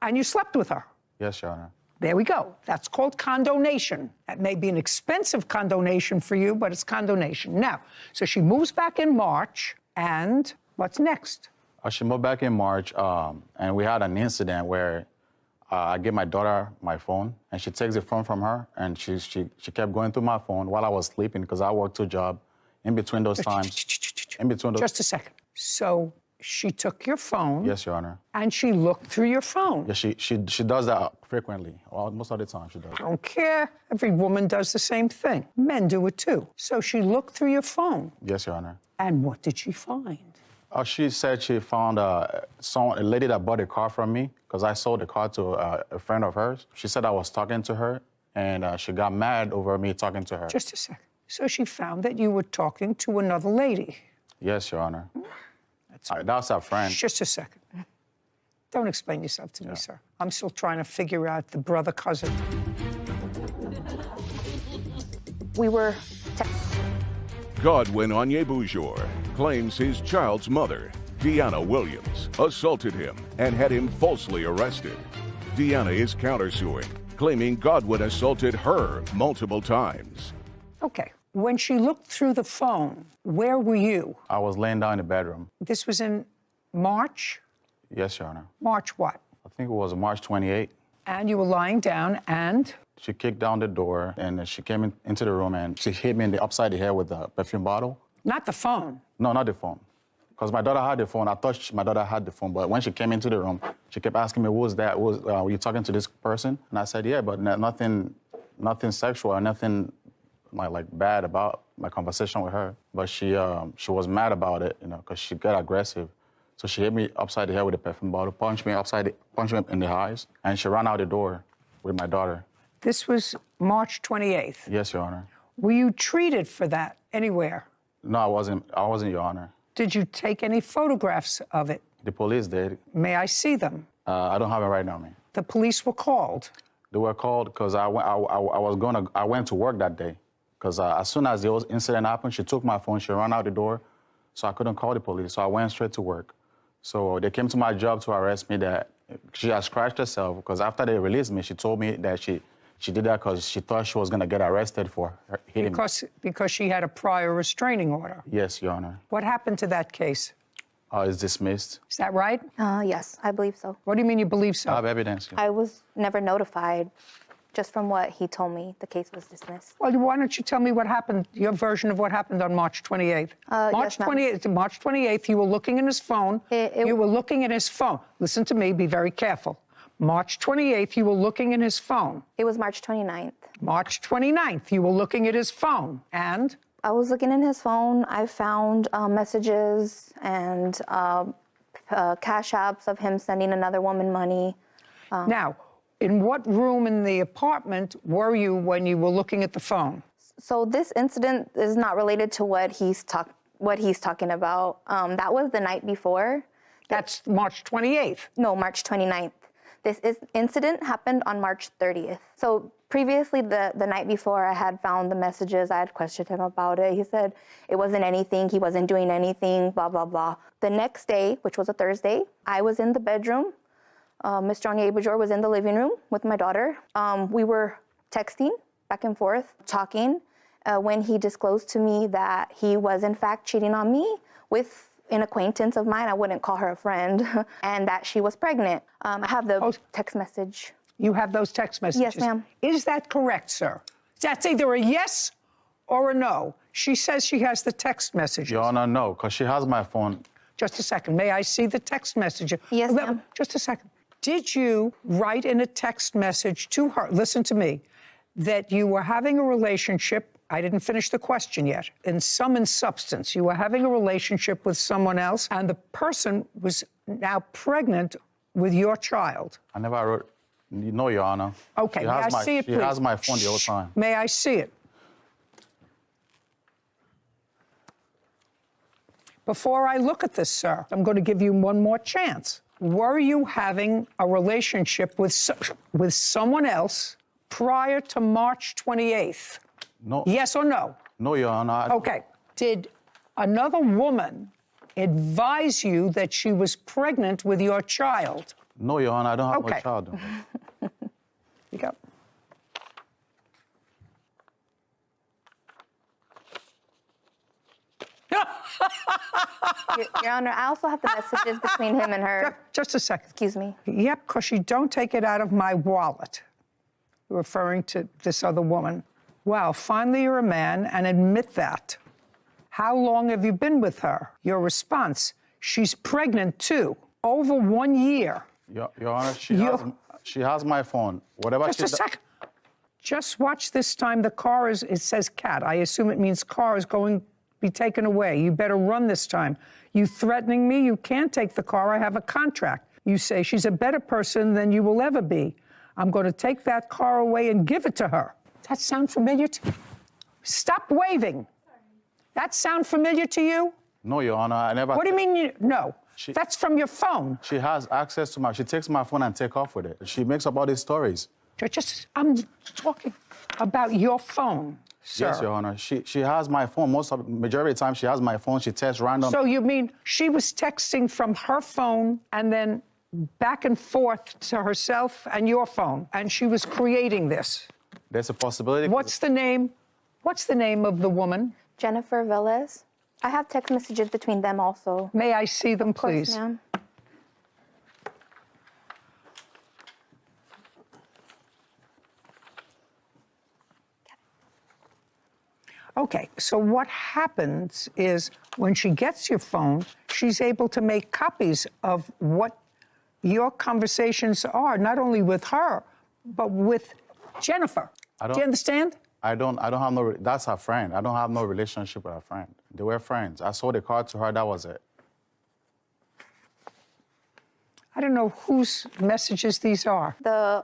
And you slept with her. Yes, Your Honor. There we go. That's called condonation. That may be an expensive condonation for you, but it's condonation. Now, so she moves back in March, and what's next? She moved back in March, and we had an incident where I gave my daughter my phone, and she takes the phone from her, and she kept going through my phone while I was sleeping because I worked 2 jobs. In between those times, Just a second. So she took your phone. Yes, Your Honor. And she looked through your phone. Yeah, she does that frequently. Well, most of the time she does. I don't care. Every woman does the same thing. Men do it too. So she looked through your phone. Yes, Your Honor. And what did she find? She said she found a lady that bought a car from me because I sold the car to a friend of hers. She said I was talking to her, and she got mad over me talking to her. Just a second. So she found that you were talking to another lady. Yes, Your Honor. That's our friend. Just a second. Don't explain yourself to me, sir. I'm still trying to figure out the brother-cousin. We were Godwin Onyebufor claims his child's mother, Deanna Williams, assaulted him and had him falsely arrested. Deanna is countersuing, claiming Godwin assaulted her multiple times. Okay. When she looked through the phone, where were you? I was laying down in the bedroom. This was in March? Yes, Your Honor. March what? I think it was March 28th. And you were lying down and? She kicked down the door and she came into the room and she hit me upside the head with a perfume bottle. Not the phone? No, not the phone. Because my daughter had the phone. I thought my daughter had the phone, but when she came into the room, she kept asking me, "Who was that? Were you talking to this person?" And I said, "Yeah, but nothing sexual or nothing like bad about my conversation with her." But she was mad about it, because she got aggressive. So she hit me upside the head with a perfume bottle, punched me in the eyes, and she ran out the door with my daughter. This was March 28th? Yes, Your Honor. Were you treated for that anywhere? No, I wasn't, Your Honor. Did you take any photographs of it? The police did. May I see them? I don't have it right now, man. The police were called? They were called because I went to work that day. Because as soon as the incident happened, she took my phone, she ran out the door, so I couldn't call the police. So I went straight to work. So they came to my job to arrest me. That she had scratched herself because after they released me, she told me that she did that because she thought she was going to get arrested for hitting me. Because she had a prior restraining order? Yes, Your Honor. What happened to that case? It's dismissed. Is that right? Yes, I believe so. What do you mean you believe so? I have evidence. I was never notified. Just from what he told me, the case was dismissed. Well, why don't you tell me what happened, your version of what happened on March 28th? March 28th, you were looking in his phone. You were looking at his phone. Listen to me, be very careful. March 28th, you were looking in his phone. It was March 29th. March 29th, you were looking at his phone. And? I was looking in his phone. I found messages and cash apps of him sending another woman money. Now, in what room in the apartment were you when you were looking at the phone? So this incident is not related to what he's talking about. That was the night before. That's March 28th? No, March 29th. This incident happened on March 30th. So previously, the night before, I had found the messages. I had questioned him about it. He said it wasn't anything. He wasn't doing anything, blah, blah, blah. The next day, which was a Thursday, I was in the bedroom. Mr. Onyebufor was in the living room with my daughter. We were texting back and forth, talking, when he disclosed to me that he was in fact cheating on me with an acquaintance of mine. I wouldn't call her a friend, and that she was pregnant. I have the text message. You have those text messages? Yes, ma'am. Is that correct, sir? That's either a yes or a no. She says she has the text messages. Your Honor, no, because she has my phone. Just a second. May I see the text message? Yes, ma'am. Just a second. Did you write in a text message to her, listen to me, that you were having a relationship, I didn't finish the question yet, in substance, you were having a relationship with someone else and the person was now pregnant with your child? I never wrote, no, Your Honor. Okay, may I see it, please? She has my phone the whole time. May I see it? Before I look at this, sir, I'm going to give you one more chance. Were you having a relationship with someone else prior to March 28th? No. Yes or no? No, Your Honor. Okay. Did another woman advise you that she was pregnant with your child? No, Your Honor, I don't have no child. You go. Your Honor, I also have the messages between him and her. Just a second. Excuse me. Yep, because you don't take it out of my wallet. Referring to this other woman. Wow, finally you're a man and admit that. How long have you been with her? Your response, she's pregnant too. Over 1 year. Your Honor, she has my phone. Whatever. Just a second. Just watch this time. The car is, it says cat. I assume it means car is going to be taken away. You better run this time. You threatening me? You can't take the car. I have a contract. You say she's a better person than you will ever be. I'm going to take that car away and give it to her. Does that sound familiar to you? Stop waving. That sound familiar to you? No, Your Honor, I never... What do you mean no? That's from your phone. She has access to she takes my phone and take off with it. She makes up all these stories. I'm talking about your phone, sir. Yes, Your Honor. She has my phone. Majority of the time, she has my phone. She texts random... So you mean she was texting from her phone and then back and forth to herself and your phone, and she was creating this? There's a possibility. What's the name of the woman? Jennifer Velez. I have text messages between them also. May I see them, please? Of course, ma'am. Okay, so what happens is when she gets your phone, she's able to make copies of what your conversations are, not only with her, but with Jennifer. Do you understand? I don't have no... That's her friend. I don't have no relationship with her friend. They were friends. I sold the car to her. That was it. I don't know whose messages these are. The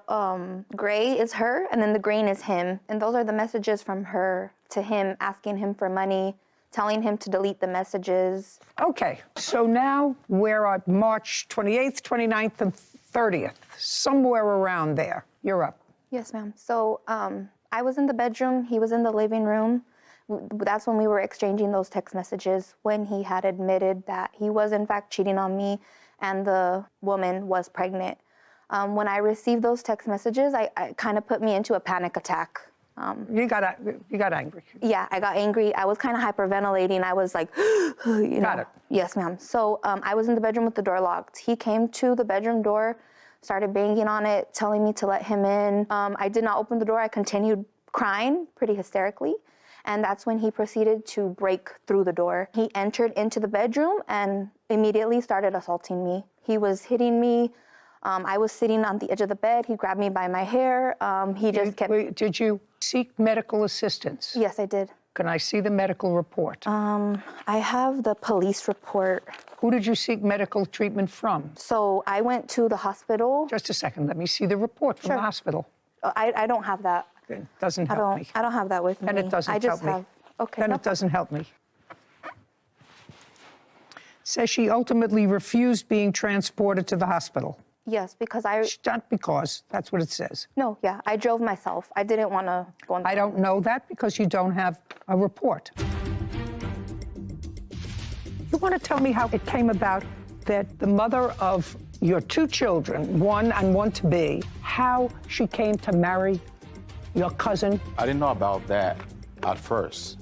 gray is her, and then the green is him. And those are the messages from her to him, asking him for money, telling him to delete the messages. Okay, so now we're at March 28th, 29th, and 30th, somewhere around there. You're up. Yes, ma'am. So I was in the bedroom, he was in the living room. That's when we were exchanging those text messages, when he had admitted that he was in fact cheating on me and the woman was pregnant. When I received those text messages, I kind of put me into a panic attack. You got angry. Yeah, I got angry. I was kind of hyperventilating. I was like, you know. Got it. Yes, ma'am. So I was in the bedroom with the door locked. He came to the bedroom door, started banging on it, telling me to let him in. I did not open the door. I continued crying pretty hysterically. And that's when he proceeded to break through the door. He entered into the bedroom and immediately started assaulting me. He was hitting me. I was sitting on the edge of the bed. He grabbed me by my hair. He just kept... Did you seek medical assistance? Yes, I did. Can I see the medical report? I have the police report. Who did you seek medical treatment from? So I went to the hospital. Just a second. Let me see the report from the hospital. I don't have that. It doesn't help me. I don't have that with me. And it doesn't help me. Okay. Then it doesn't help me. Says she ultimately refused being transported to the hospital. Yes, because Not because. That's what it says. No, yeah. I drove myself. I didn't want to go on. I don't know that because you don't have a report. You want to tell me how it came about that the mother of your two children, one and one to be, how she came to marry your cousin? I didn't know about that at first.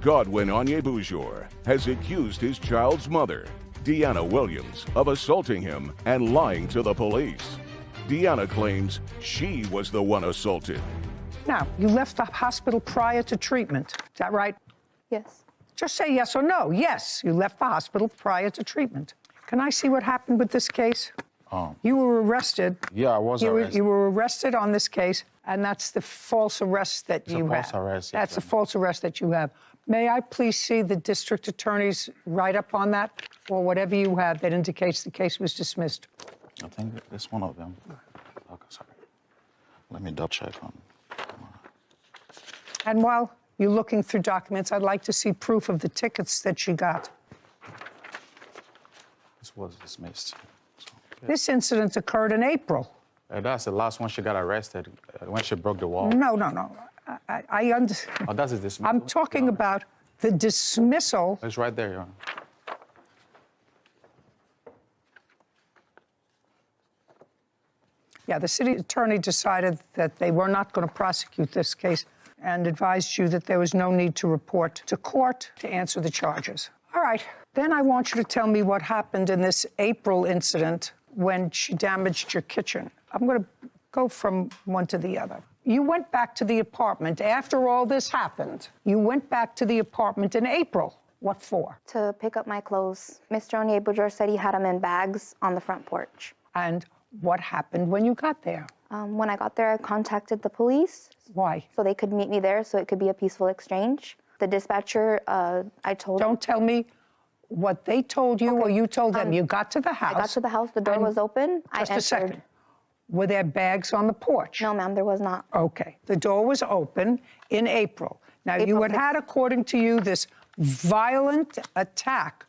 Godwin Onyebujour has accused his child's mother, Deanna Williams, of assaulting him and lying to the police. Deanna claims she was the one assaulted. Now, you left the hospital prior to treatment. Is that right? Yes. Just say yes or no. Yes, you left the hospital prior to treatment. Can I see what happened with this case? You were arrested. Yeah, I was arrested. You were arrested on this case, and that's the false arrest that you have. False arrest. That's the false arrest that you have. May I please see the district attorney's write-up on that, or whatever you have that indicates the case was dismissed? I think it's one of them. Okay, sorry. Let me double check on. And while you're looking through documents, I'd like to see proof of the tickets that she got. This was dismissed. This incident occurred in April. That's the last one she got arrested, when she broke the wall. No. I understand. Oh, that's a dismissal? I'm talking about the dismissal. It's right there, Your Honor. Yeah, the city attorney decided that they were not going to prosecute this case and advised you that there was no need to report to court to answer the charges. All right, then I want you to tell me what happened in this April incident when she damaged your kitchen. I'm going to go from one to the other. You went back to the apartment after all this happened. You went back to the apartment in April. What for? To pick up my clothes. Mr. Onyebujour said he had them in bags on the front porch. And what happened when you got there? When I got there, I contacted the police. Why? So they could meet me there so it could be a peaceful exchange. The dispatcher, I told... Don't tell me what they told you or you told them? You got to the house. I got to the house. The door was open. Just I a second. Were there bags on the porch? No, ma'am, there was not. Okay. The door was open in April. Now, you had, according to you, this violent attack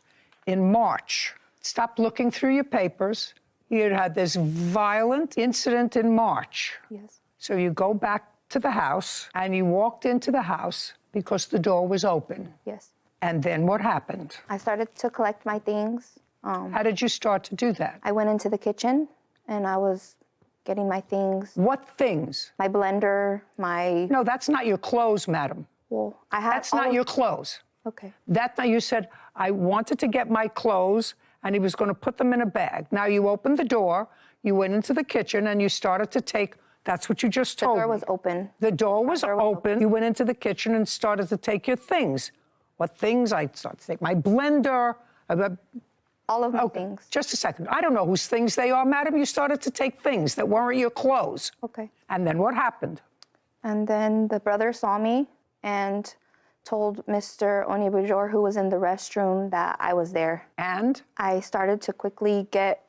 in March. Stop looking through your papers. You had this violent incident in March. Yes. So you go back to the house, and you walked into the house because the door was open. Yes. And then what happened? I started to collect my things. How did you start to do that? I went into the kitchen, and I was getting my things. What things? My blender, my... No, that's not your clothes, madam. Well, I had That's not your clothes. Okay. That you said, I wanted to get my clothes, and he was going to put them in a bag. Now, you opened the door, you went into the kitchen, and you started to take... That's what you just told me. The door was open. The door was open. You went into the kitchen and started to take your things. What things? I started to take my blender. All of my things. Just a second. I don't know whose things they are, madam. You started to take things that weren't your clothes. Okay. And then what happened? And then the brother saw me and told Mr. Onyebujor, who was in the restroom, that I was there. And? I started to quickly get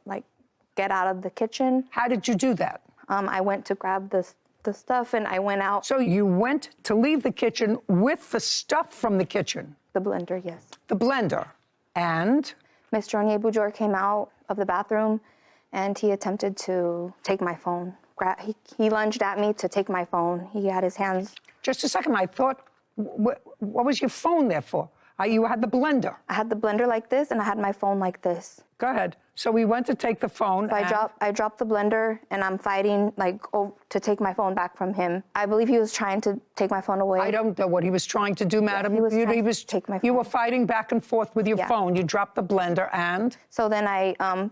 out of the kitchen. How did you do that? I went to grab the stuff, and I went out. So you went to leave the kitchen with the stuff from the kitchen? The blender, yes. The blender. And? Mr. Onyebujor came out of the bathroom, and he attempted to take my phone. He lunged at me to take my phone. He had his hands... Just a second. I thought, what was your phone there for? You had the blender. I had the blender like this, and I had my phone like this. Go ahead. So we went to take the phone. So I dropped the blender, and I'm fighting to take my phone back from him. I believe he was trying to take my phone away. I don't know what he was trying to do, madam. Yeah, he was trying to take my phone. You were fighting back and forth with your phone. You dropped the blender, and? So then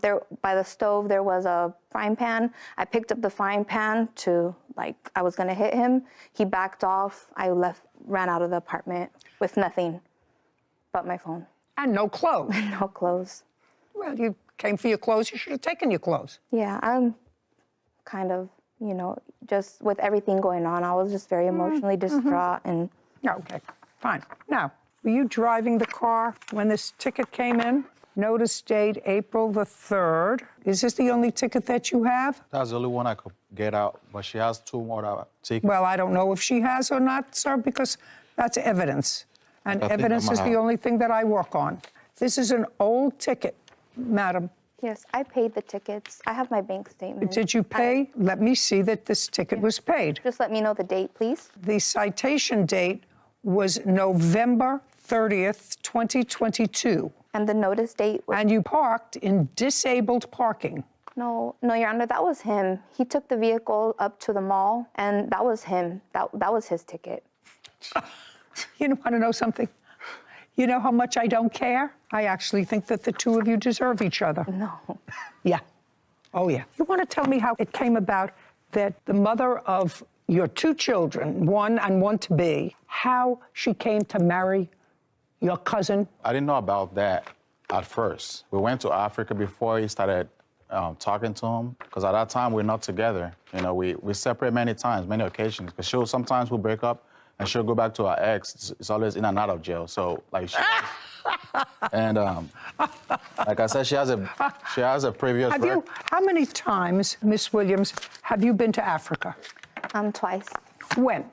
there by the stove there was a frying pan. I picked up the frying pan to I was gonna hit him. He backed off. I ran out of the apartment with nothing but my phone. And no clothes. No clothes. Well, you came for your clothes. You should have taken your clothes. Yeah, I'm kind of, just with everything going on, I was just very emotionally distraught. And okay, fine. Now, were you driving the car when this ticket came in? Notice date April the 3rd. Is this the only ticket that you have? That's the only one I could get out, but she has 2 more tickets. Well, I don't know if she has or not, sir, because that's evidence. And evidence is the only thing that I work on. This is an old ticket, madam. Yes, I paid the tickets. I have my bank statement. Did you pay? Let me see that this ticket was paid. Just let me know the date, please. The citation date was November 30th, 2022. And the notice date was... And you parked in disabled parking. No, Your Honor, that was him. He took the vehicle up to the mall, and that was him. That was his ticket. You want to know something? You know how much I don't care? I actually think that the two of you deserve each other. No. Yeah. Oh, yeah. You want to tell me how it came about that the mother of your 2 children, one and one to be, how she came to marry your cousin? I didn't know about that at first. We went to Africa before he started talking to him, because at that time we're not together. We separate many times, many occasions, because sometimes we'll break up, and she'll go back to her ex. It's always in and out of jail. So, and like I said, she has a previous. How many times, Miss Williams, have you been to Africa? Twice. When?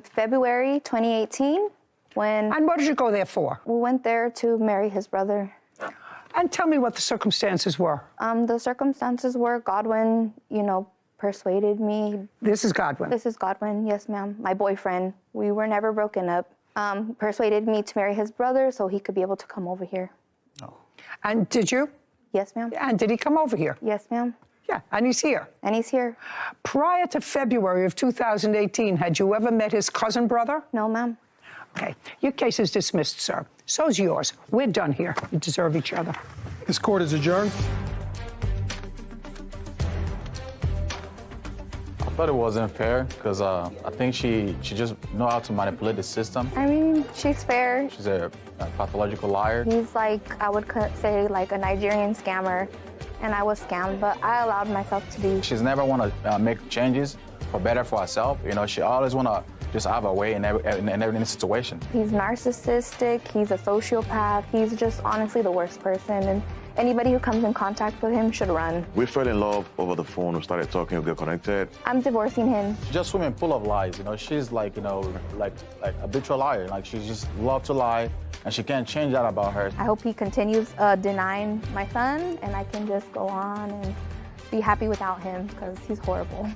February 2018. And what did you go there for? We went there to marry his brother. And tell me what the circumstances were. The circumstances were Godwin, persuaded me. This is Godwin? This is Godwin, yes, ma'am. My boyfriend. We were never broken up. Persuaded me to marry his brother so he could be able to come over here. Oh. And did you? Yes, ma'am. And did he come over here? Yes, ma'am. Yeah, and he's here. And he's here. Prior to February of 2018, had you ever met his cousin brother? No, ma'am. Okay, your case is dismissed, sir. So's yours. We're done here. You deserve each other. This court is adjourned. I thought it wasn't fair, because I think she just know how to manipulate the system. I mean, she's fair. She's a pathological liar. He's I would say, a Nigerian scammer, and I was scammed, but I allowed myself to be. She's never want to make changes for better for herself. She always want to just have a way in every situation. He's narcissistic, he's a sociopath, he's just honestly the worst person, and anybody who comes in contact with him should run. We fell in love over the phone, we started talking, we got connected. I'm divorcing him. She's just swimming full of lies, you know. She's like, you know, like a habitual liar. Like, she just loves to lie, and she can't change that about her. I hope he continues denying my son, and I can just go on and be happy without him, because he's horrible.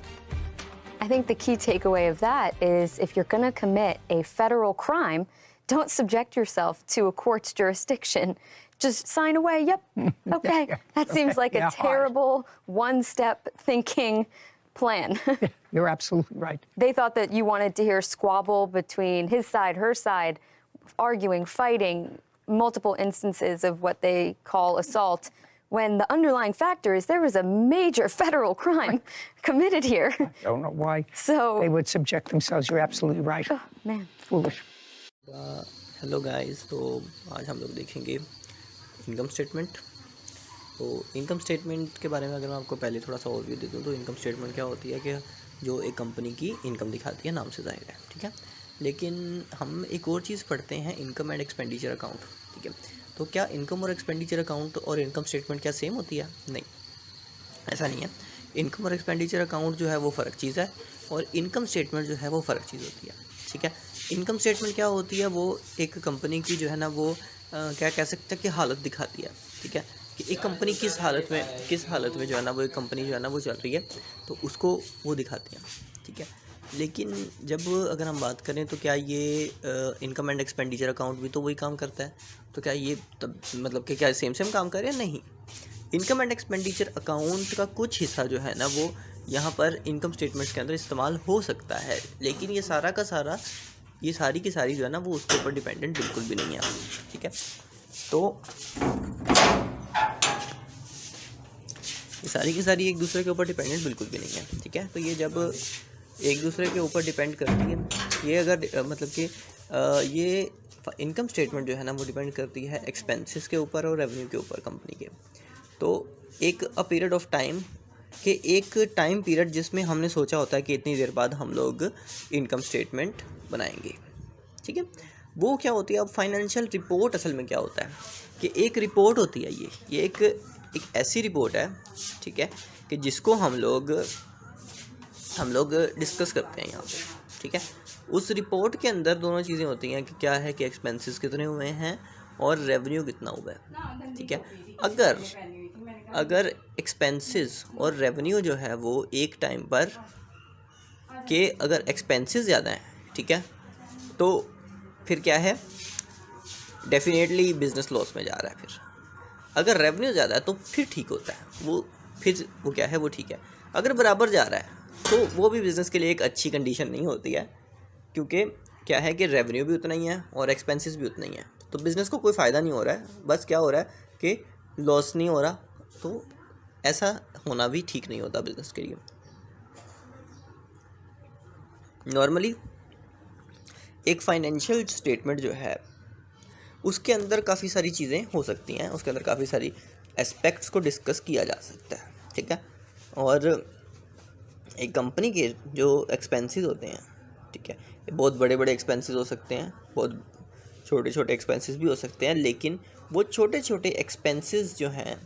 I think the key takeaway of that is if you're going to commit a federal crime, don't subject yourself to a court's jurisdiction. Just sign away. Yep. Okay. That seems like a terrible one-step thinking plan. You're absolutely right. They thought that you wanted to hear squabble between his side, her side, arguing, fighting, multiple instances of what they call assault, when the underlying factor is there was a major federal crime committed here. I don't know why they would subject themselves. You're absolutely right. Oh, man. Foolish. Hello guys, तो आज हम लोग देखेंगे income statement. तो income statement के बारे में अगर मैं आपको पहले थोड़ा सा ओवरव्यू दे दूँ तो इनकम स्टेटमेंट क्या होती है कि जो एक कंपनी की इनकम दिखाती है, नाम से जाहिर है, ठीक है। लेकिन हम एक और चीज़ पढ़ते हैं, इनकम एंड एक्सपेंडिचर अकाउंट, ठीक है। तो क्या इनकम और एक्सपेंडिचर अकाउंट और इनकम स्टेटमेंट क्या सेम होती है? नहीं, ऐसा नहीं है। इनकम और एक्सपेंडिचर अकाउंट जो है वो फ़र्क चीज़ है, और इनकम स्टेटमेंट जो है वो फ़र्क चीज़ होती है, ठीक है। इनकम स्टेटमेंट क्या होती है? वो एक कंपनी की जो है ना वो क्या कह सकते हैं कि हालत दिखाती है, ठीक है, कि एक कंपनी किस हालत में जो है ना वो एक कंपनी जो है ना वो चल रही है, तो उसको वो दिखाती है, ठीक है। लेकिन जब अगर हम बात करें तो क्या ये इनकम एंड एक्सपेंडिचर अकाउंट भी तो वही काम करता है? तो क्या ये तब मतलब कि क्या सेम काम कर रहे हैं? नहीं। इनकम एंड एक्सपेंडिचर अकाउंट का कुछ हिस्सा जो है ना वो यहाँ पर इनकम स्टेटमेंट्स के अंदर इस्तेमाल हो सकता है, लेकिन ये सारा का सारा, ये सारी की सारी जो है ना वो उसके ऊपर डिपेंडेंट बिल्कुल भी नहीं है, ठीक है। तो ये सारी की सारी एक दूसरे के ऊपर डिपेंडेंट बिल्कुल भी नहीं है, ठीक है। तो ये जब एक दूसरे के ऊपर डिपेंड करती है, ये अगर मतलब कि ये इनकम स्टेटमेंट जो है ना वो डिपेंड करती है एक्सपेंसेस के ऊपर और रेवेन्यू के ऊपर कंपनी के। तो एक पीरियड ऑफ टाइम के एक टाइम पीरियड जिसमें हमने सोचा होता है कि इतनी देर बाद हम लोग इनकम स्टेटमेंट बनाएंगे, ठीक है। वो क्या होती है? अब फाइनेंशियल रिपोर्ट असल में क्या होता है कि एक रिपोर्ट होती है, ये एक ऐसी रिपोर्ट है, ठीक है, कि जिसको हम लोग डिस्कस करते हैं यहाँ पे, ठीक है। उस रिपोर्ट के अंदर दोनों चीज़ें होती हैं कि क्या है कि एक्सपेंसेस कितने हुए हैं और रेवेन्यू कितना हुआ है, ठीक है। अगर एक्सपेंसेस और रेवेन्यू जो है वो एक टाइम पर के अगर एक्सपेंसेस ज़्यादा हैं, ठीक है, तो फिर क्या है? डेफिनेटली बिजनेस लॉस में जा रहा है। फिर अगर रेवेन्यू ज़्यादा है तो फिर ठीक होता है, वो क्या है, वो ठीक है। अगर बराबर जा रहा है तो वो भी बिज़नेस के लिए एक अच्छी कंडीशन नहीं होती है, क्योंकि क्या है कि रेवेन्यू भी उतना ही है और एक्सपेंसेस भी उतना ही है, तो बिज़नेस को कोई फ़ायदा नहीं हो रहा है, बस क्या हो रहा है कि लॉस नहीं हो रहा। तो ऐसा होना भी ठीक नहीं होता बिज़नेस के लिए। नॉर्मली एक फाइनेंशियल स्टेटमेंट जो है उसके अंदर काफ़ी सारी चीज़ें हो सकती हैं, उसके अंदर काफ़ी सारी एस्पेक्ट्स को डिस्कस किया जा सकता है, ठीक है। और एक कंपनी के जो एक्सपेंसेस होते हैं, ठीक है, बहुत बड़े बड़े एक्सपेंसेस हो सकते हैं, बहुत छोटे छोटे एक्सपेंसेस भी हो सकते हैं, लेकिन वो छोटे छोटे एक्सपेंसेस जो हैं,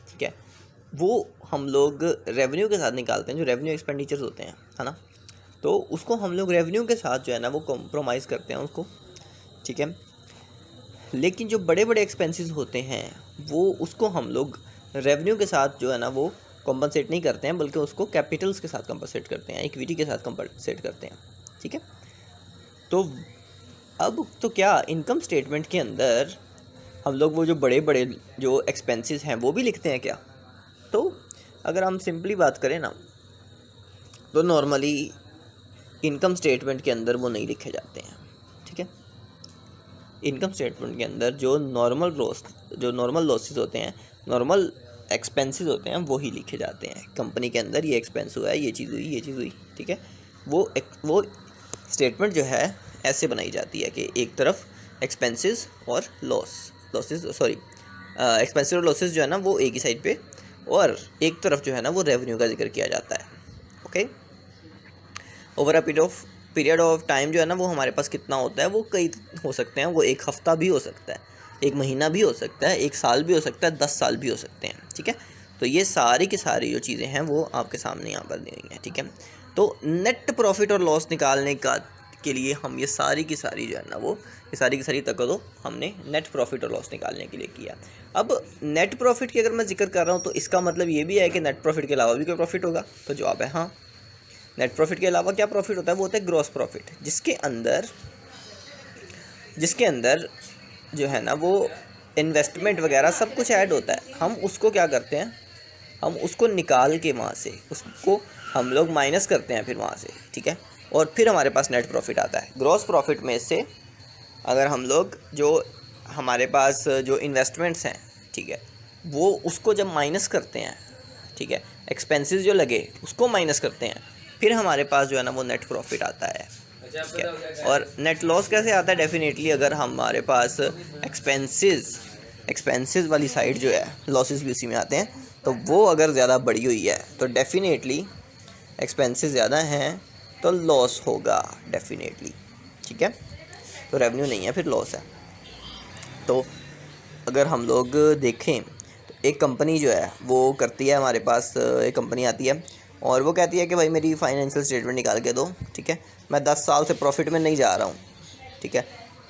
ठीक है, वो हम लोग रेवेन्यू के साथ निकालते हैं, जो रेवेन्यू एक्सपेंडिचर्स होते हैं, है ना। तो उसको हम लोग रेवेन्यू के साथ जो है ना वो कॉम्प्रोमाइज़ करते हैं उसको, ठीक है। लेकिन जो बड़े बड़े एक्सपेंसेस होते हैं वो उसको हम लोग रेवेन्यू के साथ जो है ना वो कॉम्पनसेट नहीं करते हैं, बल्कि उसको कैपिटल्स के साथ कॉम्पनसेट करते हैं, इक्विटी के साथ कॉम्पनसेट करते हैं, ठीक है। तो अब तो क्या इनकम स्टेटमेंट के अंदर हम लोग वो जो बड़े बड़े जो एक्सपेंसेस हैं वो भी लिखते हैं क्या? तो अगर हम सिंपली बात करें ना तो नॉर्मली इनकम स्टेटमेंट के अंदर वो नहीं लिखे जाते हैं, ठीक है। इनकम स्टेटमेंट के अंदर जो नॉर्मल लॉसेस होते हैं, नॉर्मल एक्सपेंसेस होते हैं, वो ही लिखे जाते हैं। कंपनी के अंदर ये एक्सपेंस हुआ है, ये चीज़ हुई, ठीक है। वो स्टेटमेंट जो है ऐसे बनाई जाती है कि एक तरफ एक्सपेंसेस और एक्सपेंसेस और लॉसेस जो है ना वो एक ही साइड पे, और एक तरफ जो है ना वो रेवेन्यू का जिक्र किया जाता है, okay. Over a period of period of time जो है ना वो हमारे पास कितना होता है, वो कई हो सकते हैं, वो 1 हफ़्ता भी हो सकता है, 1 महीना भी हो सकता है, 1 साल भी हो सकता है, 10 साल भी हो सकते हैं, ठीक है। तो ये सारी की सारी जो चीज़ें हैं वो आपके सामने यहाँ पर दी हुई हैं, ठीक है। तो नेट प्रॉफिट और लॉस निकालने का के लिए हम ये सारी की सारी जो है ना वो ये सारी की सारी तकदो हमने नेट प्रॉफिट और लॉस निकालने के लिए किया। अब नेट प्रॉफिट की अगर मैं जिक्र कर रहा हूँ तो इसका मतलब ये भी है कि नेट प्रॉफिट के अलावा भी कोई प्रॉफिट होगा, तो जवाब है हाँ। नेट प्रॉफिट के अलावा क्या प्रॉफिट होता है, वो होता है ग्रॉस प्रॉफिट, जिसके अंदर जो है ना वो इन्वेस्टमेंट वगैरह सब कुछ ऐड होता है। हम उसको क्या करते हैं, हम उसको निकाल के वहाँ से उसको हम लोग माइनस करते हैं फिर वहाँ से, ठीक है, और फिर हमारे पास नेट प्रॉफिट आता है। ग्रॉस प्रॉफिट में से अगर हम लोग जो हमारे पास जो इन्वेस्टमेंट्स हैं, ठीक है, वो उसको जब माइनस करते हैं, ठीक है, एक्सपेंसेस जो लगे उसको माइनस करते हैं, फिर हमारे पास जो है ना वो नेट प्रॉफिट आता है, ठीक है। और नेट लॉस कैसे आता है, डेफिनेटली अगर हमारे पास एक्सपेंसेस वाली साइड जो है, लॉसेस भी उसी में आते हैं, तो वो अगर ज़्यादा बढ़ी हुई है तो डेफिनेटली एक्सपेंसेस ज़्यादा हैं तो लॉस होगा डेफिनेटली, ठीक है। तो रेवेन्यू नहीं है फिर लॉस है। तो अगर हम लोग देखें तो एक कंपनी जो है वो करती है, हमारे पास एक कंपनी आती है और वो कहती है कि भाई मेरी फाइनेंशियल स्टेटमेंट निकाल के दो, ठीक है, मैं 10 साल से प्रॉफिट में नहीं जा रहा हूँ, ठीक है।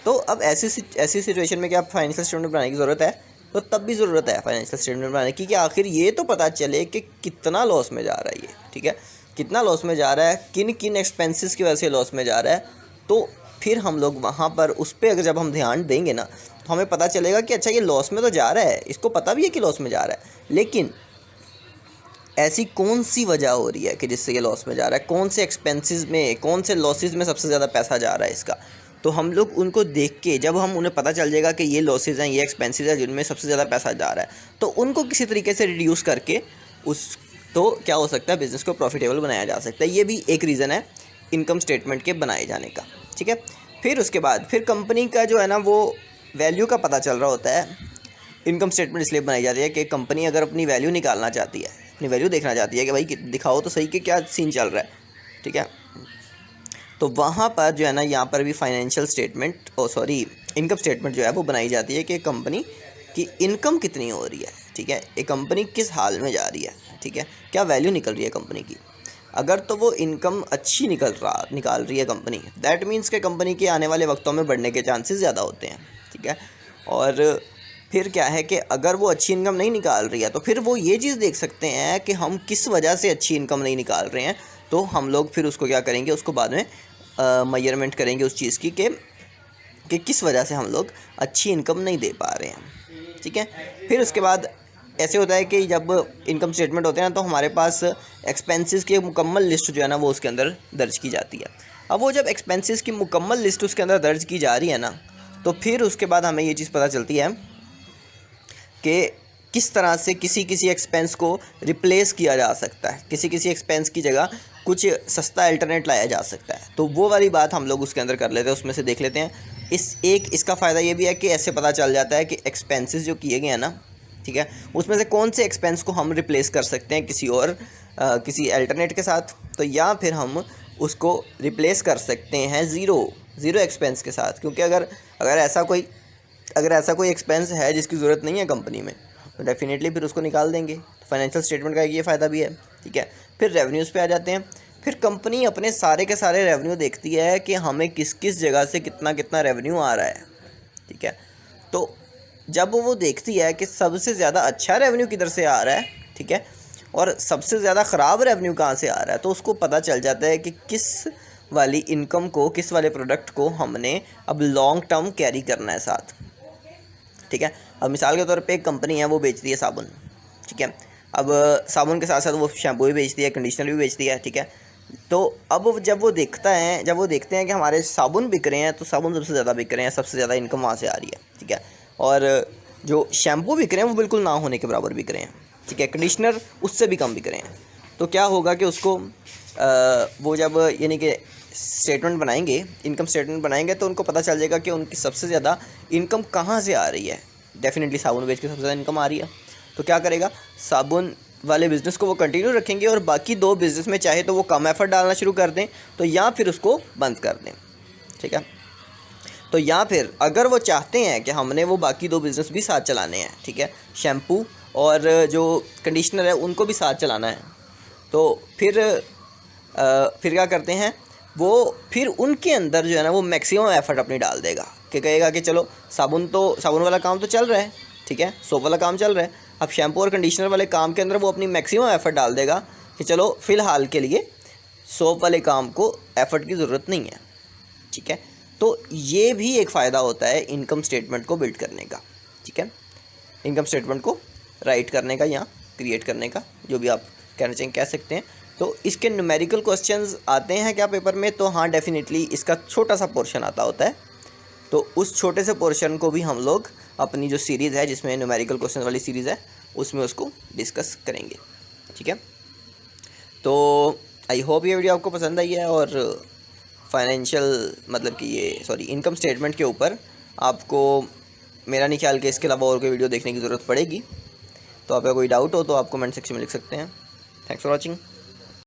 तो अब ऐसी सिचुएशन में क्या फाइनेंशियल स्टेटमेंट बनाने की ज़रूरत है, तो तब भी ज़रूरत है फाइनेंशियल स्टेटमेंट बनाने की कि आखिर ये तो पता चले कि कितना लॉस में जा रहा है ये, ठीक है, कितना लॉस में जा रहा है, किन किन एक्सपेंसेस की वजह से लॉस में जा रहा है। तो फिर हम लोग वहाँ पर उस पर अगर जब हम ध्यान देंगे ना तो हमें पता चलेगा कि अच्छा ये लॉस में तो जा रहा है, इसको पता भी है कि लॉस में जा रहा है, लेकिन ऐसी कौन सी वजह हो रही है कि जिससे ये लॉस में जा रहा है, कौन से एक्सपेंसेस में, कौन से लॉसेस में सबसे ज़्यादा पैसा जा रहा है इसका। तो हम लोग उनको देख के जब हम उन्हें पता चल जाएगा कि ये लॉसेस हैं, ये एक्सपेंसेस हैं जिनमें सबसे ज़्यादा पैसा जा रहा है, तो उनको किसी तरीके से रिड्यूस करके उस तो क्या हो सकता है, बिज़नेस को प्रॉफिटेबल बनाया जा सकता है। ये भी एक रीज़न है इनकम स्टेटमेंट के बनाए जाने का, ठीक है। फिर उसके बाद फिर कंपनी का जो है ना वो वैल्यू का पता चल रहा होता है। इनकम स्टेटमेंट इसलिए बनाई जाती है कि कंपनी अगर अपनी वैल्यू निकालना चाहती है, अपनी वैल्यू देखना चाहती है कि भाई दिखाओ तो सही कि क्या सीन चल रहा है, ठीक है। तो वहाँ पर जो है ना यहाँ पर भी फाइनेंशियल स्टेटमेंट इनकम स्टेटमेंट जो है वो बनाई जाती है कि कंपनी की इनकम कितनी हो रही है, ठीक है, एक कंपनी किस हाल में जा रही है, ठीक है, क्या वैल्यू निकल रही है कंपनी की। अगर तो वो इनकम अच्छी निकाल रही है कंपनी, दैट मीन्स कि कंपनी के आने वाले वक्तों में बढ़ने के चांसेस ज़्यादा होते हैं, ठीक है। और फिर क्या है कि अगर वो अच्छी इनकम नहीं निकाल रही है तो फिर वो ये चीज़ देख सकते हैं कि हम किस वजह से अच्छी इनकम नहीं निकाल रहे हैं, तो हम लोग फिर उसको क्या करेंगे, उसको बाद में मेजरमेंट करेंगे उस चीज़ की कि किस वजह से हम लोग अच्छी इनकम नहीं दे पा रहे हैं, ठीक है। फिर उसके बाद ऐसे होता है कि जब इनकम स्टेटमेंट होते हैं ना तो हमारे पास एक्सपेंसेस की मुकम्मल लिस्ट जो है ना वो उसके अंदर दर्ज की जाती है। अब वो जब एक्सपेंसेस की मुकम्मल लिस्ट उसके अंदर दर्ज की जा रही है ना, तो फिर उसके बाद हमें ये चीज़ पता चलती है कि किस तरह से किसी एक्सपेंस को रिप्लेस किया जा सकता है, किसी एक्सपेंस की जगह कुछ सस्ता अल्टरनेट लाया जा सकता है। तो वो वाली बात हम लोग उसके अंदर कर लेते हैं, उसमें से देख लेते हैं। इसका फ़ायदा ये भी है कि ऐसे पता चल जाता है कि एक्सपेंसेस जो किए गए हैं ना, ठीक है, उसमें से कौन से एक्सपेंस को हम रिप्लेस कर सकते हैं किसी अल्टरनेट के साथ, तो या फिर हम उसको रिप्लेस कर सकते हैं ज़ीरो एक्सपेंस के साथ। क्योंकि अगर ऐसा कोई एक्सपेंस है जिसकी ज़रूरत नहीं है कंपनी में तो डेफिनेटली फिर उसको निकाल देंगे। फाइनेंशियल स्टेटमेंट का ये फ़ायदा भी है, ठीक है। फिर रेवेन्यूज़ पे आ जाते हैं। फिर कंपनी अपने सारे के सारे रेवेन्यू देखती है कि हमें किस किस जगह से कितना रेवेन्यू आ रहा है, ठीक है। तो जब वो देखती है कि सबसे ज़्यादा अच्छा रेवेन्यू किधर से आ रहा है, ठीक है, और सबसे ज़्यादा ख़राब रेवेन्यू कहाँ से आ रहा है, तो उसको पता चल जाता है कि किस वाली इनकम को, किस वाले प्रोडक्ट को हमने अब लॉन्ग टर्म कैरी करना है साथ, ठीक है। अब मिसाल के तौर पे एक कंपनी है वो बेचती है साबुन, ठीक है। अब साबुन के साथ साथ वो शैम्पू भी बेचती है, कंडीशनर भी बेचती है, ठीक है। तो अब जब वो देखते हैं कि हमारे साबुन बिक रहे हैं तो साबुन सबसे ज़्यादा बिक रहे हैं, सबसे ज़्यादा इनकम वहाँ से आ रही है, ठीक है। और जो शैम्पू बिक रहे हैं वो बिल्कुल ना होने के बराबर बिक रहे हैं, ठीक है। कंडीशनर उससे भी कम बिक रहे हैं। तो क्या होगा कि उसको वो जब यानी कि स्टेटमेंट बनाएंगे, इनकम स्टेटमेंट बनाएंगे, तो उनको पता चल जाएगा कि उनकी सबसे ज़्यादा इनकम कहाँ से आ रही है। डेफिनेटली साबुन बेच के सबसे ज़्यादा इनकम आ रही है, तो क्या करेगा, साबुन वाले बिज़नेस को वो कंटिन्यू रखेंगे और बाकी 2 बिज़नेस में चाहे तो वो कम एफर्ट डालना शुरू कर दें तो या फिर उसको बंद कर दें, ठीक है। तो या फिर अगर वो चाहते हैं कि हमने वो बाकी 2 बिज़नेस भी साथ चलाने हैं, ठीक है, शैम्पू और जो कंडीशनर है उनको भी साथ चलाना है, तो फिर क्या करते हैं वो, फिर उनके अंदर जो है ना वो मैक्सिमम एफर्ट अपनी डाल देगा कि कहेगा कि चलो साबुन वाला काम तो चल रहा है, ठीक है, सोप वाला काम चल रहा है, अब शैम्पू और कंडीशनर वाले काम के अंदर वो अपनी मैक्सिमम एफर्ट डाल देगा कि चलो फ़िलहाल के लिए सोप वाले काम को एफर्ट की ज़रूरत नहीं है, ठीक है। तो ये भी एक फ़ायदा होता है इनकम स्टेटमेंट को बिल्ड करने का, ठीक है, इनकम स्टेटमेंट को राइट करने का या क्रिएट करने का, जो भी आप कहना चाहिए कह सकते हैं। तो इसके न्यूमेरिकल क्वेश्चंस आते हैं क्या पेपर में? तो हाँ, डेफिनेटली इसका छोटा सा पोर्शन आता होता है, तो उस छोटे से पोर्शन को भी हम लोग अपनी जो सीरीज़ है जिसमें न्यूमेरिकल क्वेश्चन वाली सीरीज़ है उसमें उसको डिस्कस करेंगे, ठीक है। तो आई होप ये वीडियो आपको पसंद आई है और फाइनेंशियल मतलब कि इनकम स्टेटमेंट के ऊपर आपको मेरा नहीं ख्याल कि इसके अलावा और कोई वीडियो देखने की ज़रूरत पड़ेगी। तो आपका कोई डाउट हो तो आप कमेंट सेक्शन में लिख सकते हैं। Thanks for watching.